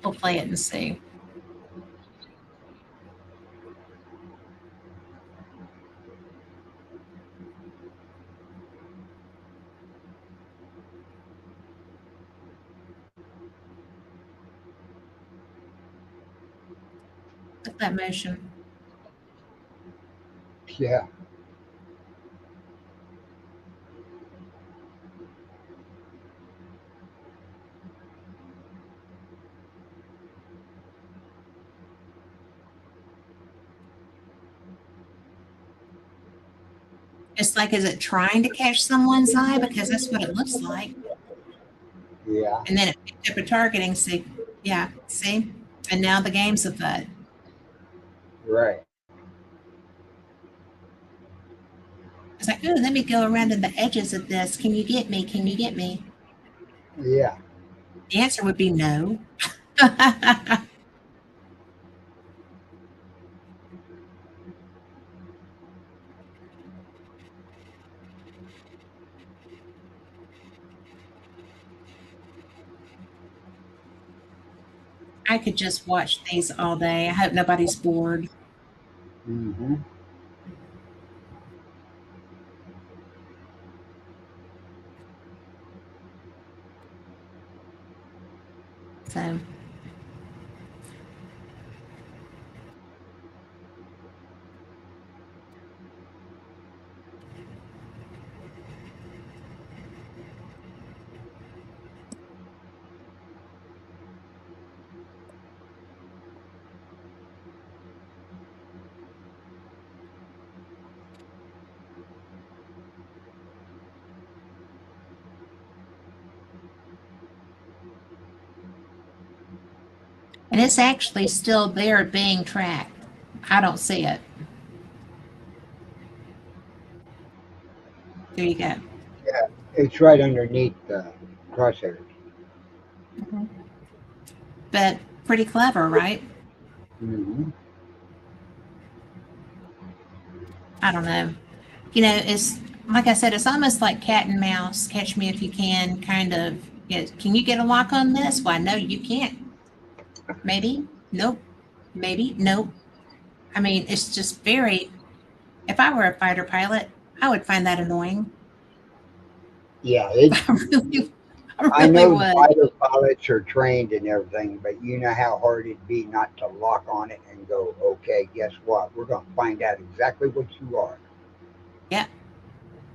Speaker 1: We'll play it and see. Look at that motion.
Speaker 2: Yeah.
Speaker 1: It's like, is it trying to catch someone's eye? Because that's what it looks like.
Speaker 2: Yeah.
Speaker 1: And then it picked up a targeting. See, yeah, see? And now the game's afoot.
Speaker 2: Right.
Speaker 1: It's like, oh, let me go around in the edges of this. Can you get me? Can you get me?
Speaker 2: Yeah.
Speaker 1: The answer would be no. I could just watch these all day. I hope nobody's bored.
Speaker 2: Mm-hmm.
Speaker 1: So, and it's actually still there being tracked. I don't see it. There you go.
Speaker 2: Yeah. It's right underneath the crosshairs.
Speaker 1: But pretty clever, right?
Speaker 2: Mm-hmm.
Speaker 1: I don't know. You know, it's like I said, it's almost like cat and mouse, catch me if you can, kind of. Can you get a lock on this? Why, no, you can't. Maybe. Nope. Maybe. Nope. I mean, it's just very, if I were a fighter pilot, I would find that annoying.
Speaker 2: Yeah.
Speaker 1: I
Speaker 2: I
Speaker 1: really
Speaker 2: know
Speaker 1: would.
Speaker 2: fighter pilots are trained and everything, but you know how hard it'd be not to lock on it and go, okay, guess what? We're going to find out exactly what you are.
Speaker 1: Yeah.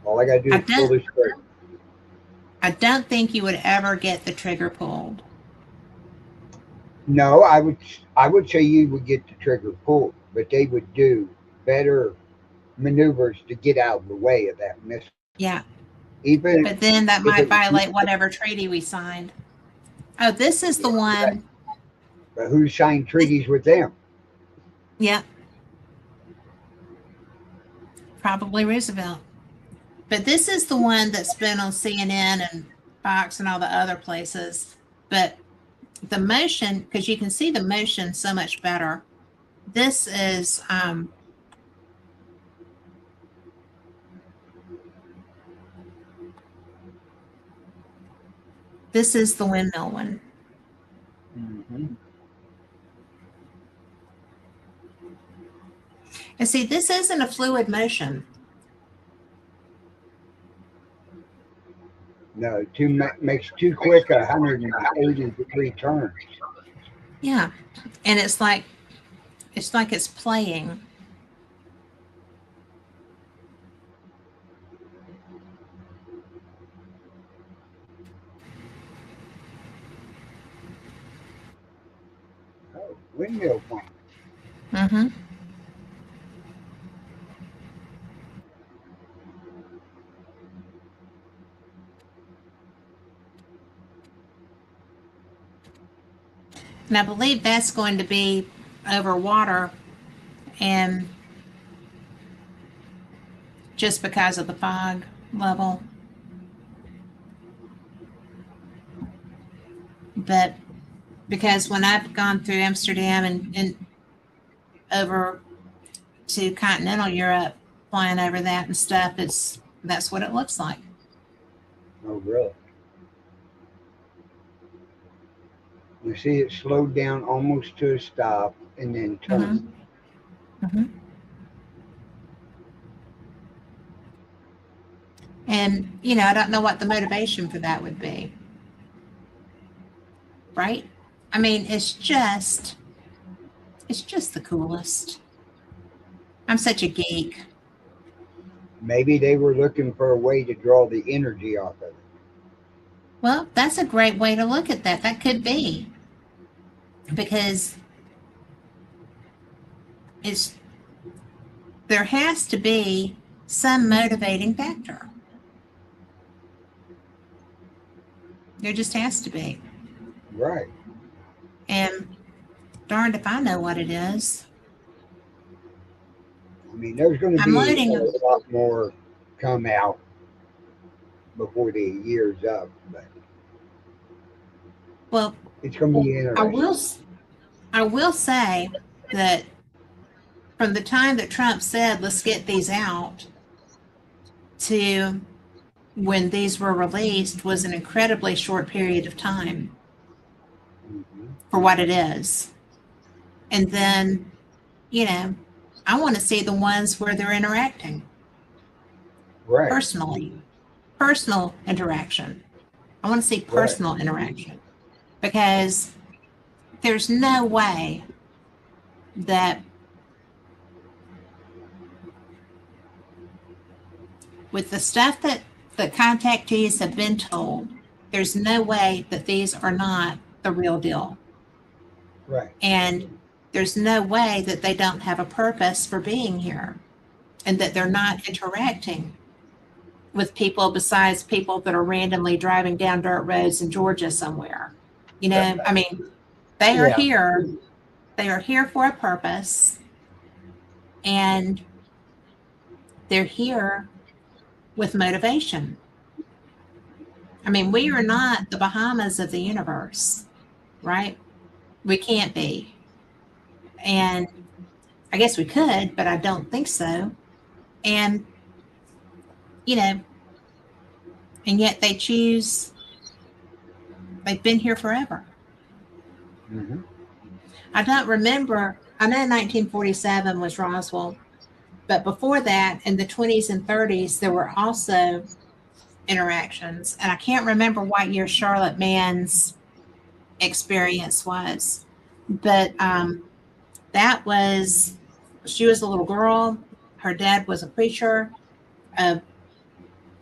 Speaker 2: All I got to do is pull this trigger.
Speaker 1: I don't think you would ever get the trigger pulled.
Speaker 2: No, I would say you would get the trigger pulled, but they would do better maneuvers to get out of the way of that missile.
Speaker 1: Yeah.
Speaker 2: Even
Speaker 1: But then that
Speaker 2: if
Speaker 1: might
Speaker 2: it was,
Speaker 1: violate whatever treaty we signed. Oh, this is the one.
Speaker 2: but who signed treaties with them?
Speaker 1: Yeah. Probably Roosevelt. But this is the one that's been on CNN and Fox and all the other places. But the motion, because you can see the motion so much better. This is This is the windmill one.
Speaker 2: Mhm.
Speaker 1: And see, this isn't a fluid motion.
Speaker 2: No, makes too quick 180-degree turns.
Speaker 1: Yeah. And it's like it's playing.
Speaker 2: Oh, windmill pump.
Speaker 1: Mm-hmm. And I believe that's going to be over water, and just because of the fog level. But because when I've gone through Amsterdam and over to continental Europe, flying over that and stuff, that's what it looks like.
Speaker 2: Oh, really? You see it slowed down almost to a stop and then turned.
Speaker 1: Mm-hmm. And, I don't know what the motivation for that would be. Right? I mean, it's just the coolest. I'm such a geek.
Speaker 2: Maybe they were looking for a way to draw the energy off of it.
Speaker 1: Well, that's a great way to look at that. That could be. Because there has to be some motivating factor. There just has to be.
Speaker 2: Right.
Speaker 1: And darned if I know what it is.
Speaker 2: I mean, there's going to
Speaker 1: I'm
Speaker 2: be
Speaker 1: loading
Speaker 2: a lot more come out before the year's up, but
Speaker 1: Well,
Speaker 2: it's going to be interesting.
Speaker 1: I will say that from the time that Trump said, let's get these out, to when these were released was an incredibly short period of time for what it is. And then, I want to see the ones where they're interacting.
Speaker 2: Right.
Speaker 1: Personal interaction. I want to see personal interaction, because there's no way that with the stuff that the contactees have been told, there's no way that these are not the real deal.
Speaker 2: Right.
Speaker 1: And there's no way that they don't have a purpose for being here, and that they're not interacting with people besides people that are randomly driving down dirt roads in Georgia somewhere. I mean, they are here. They are here for a purpose, and they're here with motivation. I mean, we are not the Bahamas of the universe, right? We can't be. And I guess we could, but I don't think so. And, and yet they've been here forever.
Speaker 2: Mm-hmm.
Speaker 1: I don't remember, I know 1947 was Roswell, but before that, in the 20s and 30s, there were also interactions. And I can't remember what year Charlotte Mann's experience was, but she was a little girl. Her dad was a preacher. A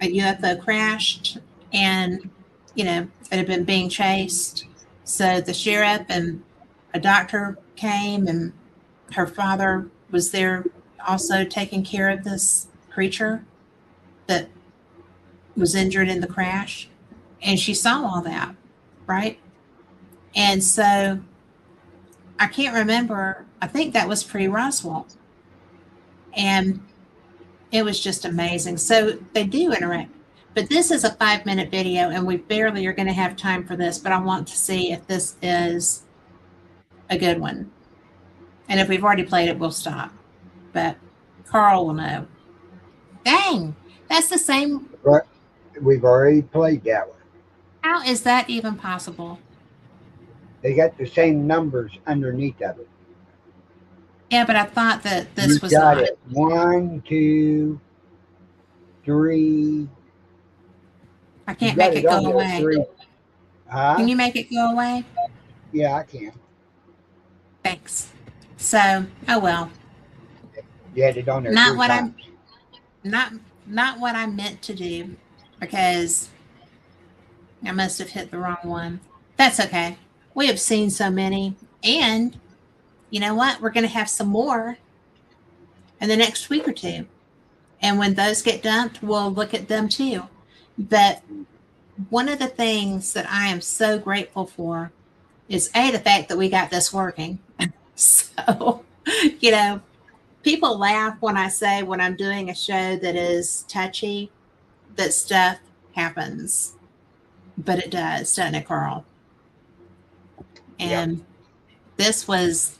Speaker 1: UFO crashed, and, it had been being chased. So the sheriff and a doctor came, and her father was there also taking care of this creature that was injured in the crash. And she saw all that, right? And so I can't remember. I think that was pre-Roswell. And it was just amazing. So they do interact. But this is a 5-minute video, and we barely are going to have time for this, but I want to see if this is a good one. And if we've already played it, we'll stop. But Carl will know. Dang, that's the same.
Speaker 2: But we've already played that one.
Speaker 1: How is that even possible?
Speaker 2: They got the same numbers underneath of it.
Speaker 1: Yeah, but I thought that this
Speaker 2: You've
Speaker 1: was
Speaker 2: got
Speaker 1: not.
Speaker 2: it 1, 2, 3.
Speaker 1: I
Speaker 2: You've
Speaker 1: can't
Speaker 2: got
Speaker 1: make
Speaker 2: it
Speaker 1: it go
Speaker 2: on there
Speaker 1: away.
Speaker 2: 3.
Speaker 1: Can
Speaker 2: Huh?
Speaker 1: you make it go away?
Speaker 2: Yeah, I can.
Speaker 1: Thanks. So, oh well.
Speaker 2: You had it on there
Speaker 1: Not
Speaker 2: 3
Speaker 1: what I'm
Speaker 2: times.
Speaker 1: not not what I meant to do because I must have hit the wrong one. That's okay. We have seen so many, and you know what? We're going to have some more in the next week or two. And when those get dumped, we'll look at them too. But one of the things that I am so grateful for is the fact that we got this working. So, you know, people laugh when I say when I'm doing a show that is touchy, that stuff happens. But it does, doesn't it, Carl?
Speaker 2: Yep.
Speaker 1: And this was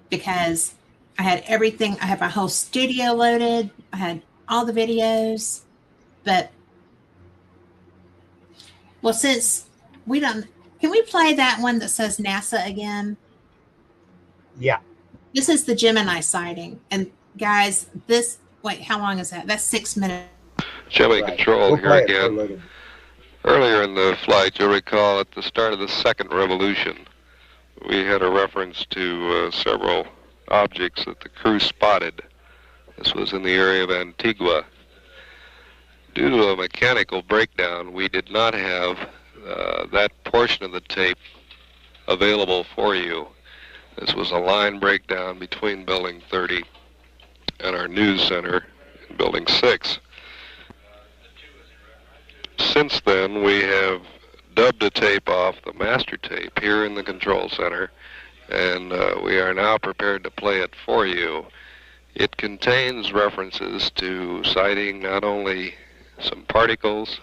Speaker 1: because I had everything. I had my whole studio loaded. I had all the videos. But, well, since we don't, can we play that one that says NASA again?
Speaker 2: Yeah.
Speaker 1: This is the Gemini sighting. And guys, wait, how long is that? That's 6 minutes.
Speaker 3: Gemini
Speaker 2: Right.
Speaker 3: Control
Speaker 2: We'll
Speaker 3: here
Speaker 2: play it for a
Speaker 3: again.
Speaker 2: little.
Speaker 3: Earlier in the flight, you'll recall at the start of the second revolution, we had a reference to several objects that the crew spotted. This was in the area of Antigua. Due to a mechanical breakdown, we did not have that portion of the tape available for you. This was a line breakdown between Building 30 and our news center in Building 6. Since then, we have dubbed a tape off the master tape here in the control center, and we are now prepared to play it for you. It contains references to sighting not only some particles,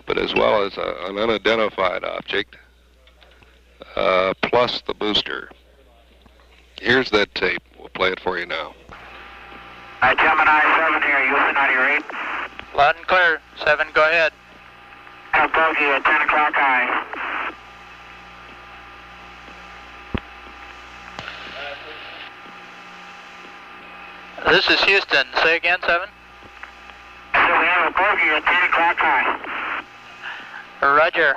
Speaker 3: but as well as an unidentified object, plus the booster. Here's that tape. We'll play it for you now.
Speaker 4: Hi, Gemini 7 here, Houston, out of your 8.
Speaker 5: Loud and clear. 7, go ahead.
Speaker 4: Bogey at 10 o'clock high.
Speaker 5: This is Houston. Say again, 7.
Speaker 4: So we have a bogey at 10 o'clock high.
Speaker 5: Roger.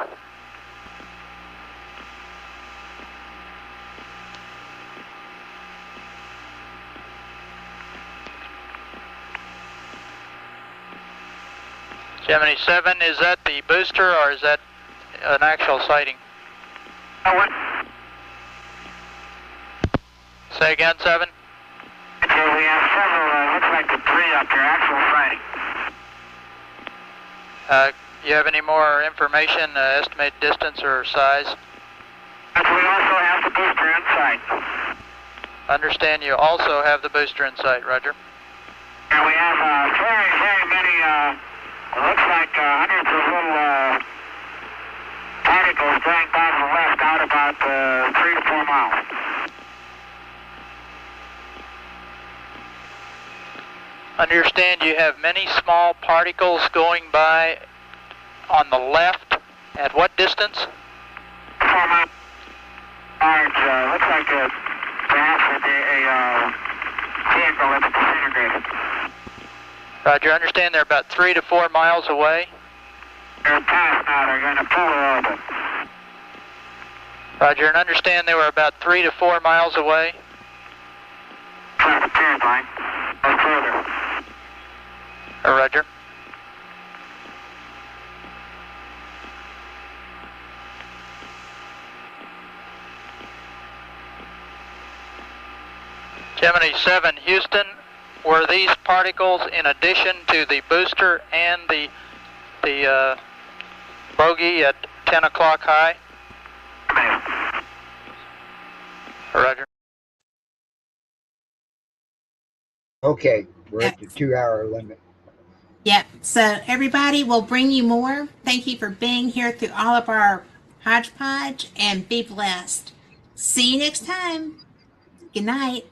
Speaker 5: Gemini 7, is that the booster or is that an actual sighting?
Speaker 4: What?
Speaker 5: Say again, 7.
Speaker 4: Okay, we have several, looks like the 3 up there, actual sighting.
Speaker 5: You have any more information, estimated distance or size?
Speaker 4: But we also have the booster in sight.
Speaker 5: Understand you also have the booster in sight, Roger.
Speaker 4: And we have very, very many, looks like hundreds of little particles going by to the left out about 3 to 4 miles.
Speaker 5: Understand you have many small particles going by on the left. At what distance?
Speaker 4: 4 miles. Large, looks like perhaps a vehicle that's disintegrated.
Speaker 5: Roger, understand they're about 3 to 4 miles away.
Speaker 4: They're past now, they're going to polar orbit.
Speaker 5: Roger, and understand they were about 3 to 4 miles away.
Speaker 4: Try the pier line, or further.
Speaker 5: Roger. Gemini 7, Houston, were these particles in addition to the booster and the bogey at 10 o'clock high? Roger.
Speaker 2: Okay, we're at the 2-hour limit.
Speaker 1: Yep. So everybody, will bring you more. Thank you for being here through all of our hodgepodge, and be blessed. See you next time. Good night.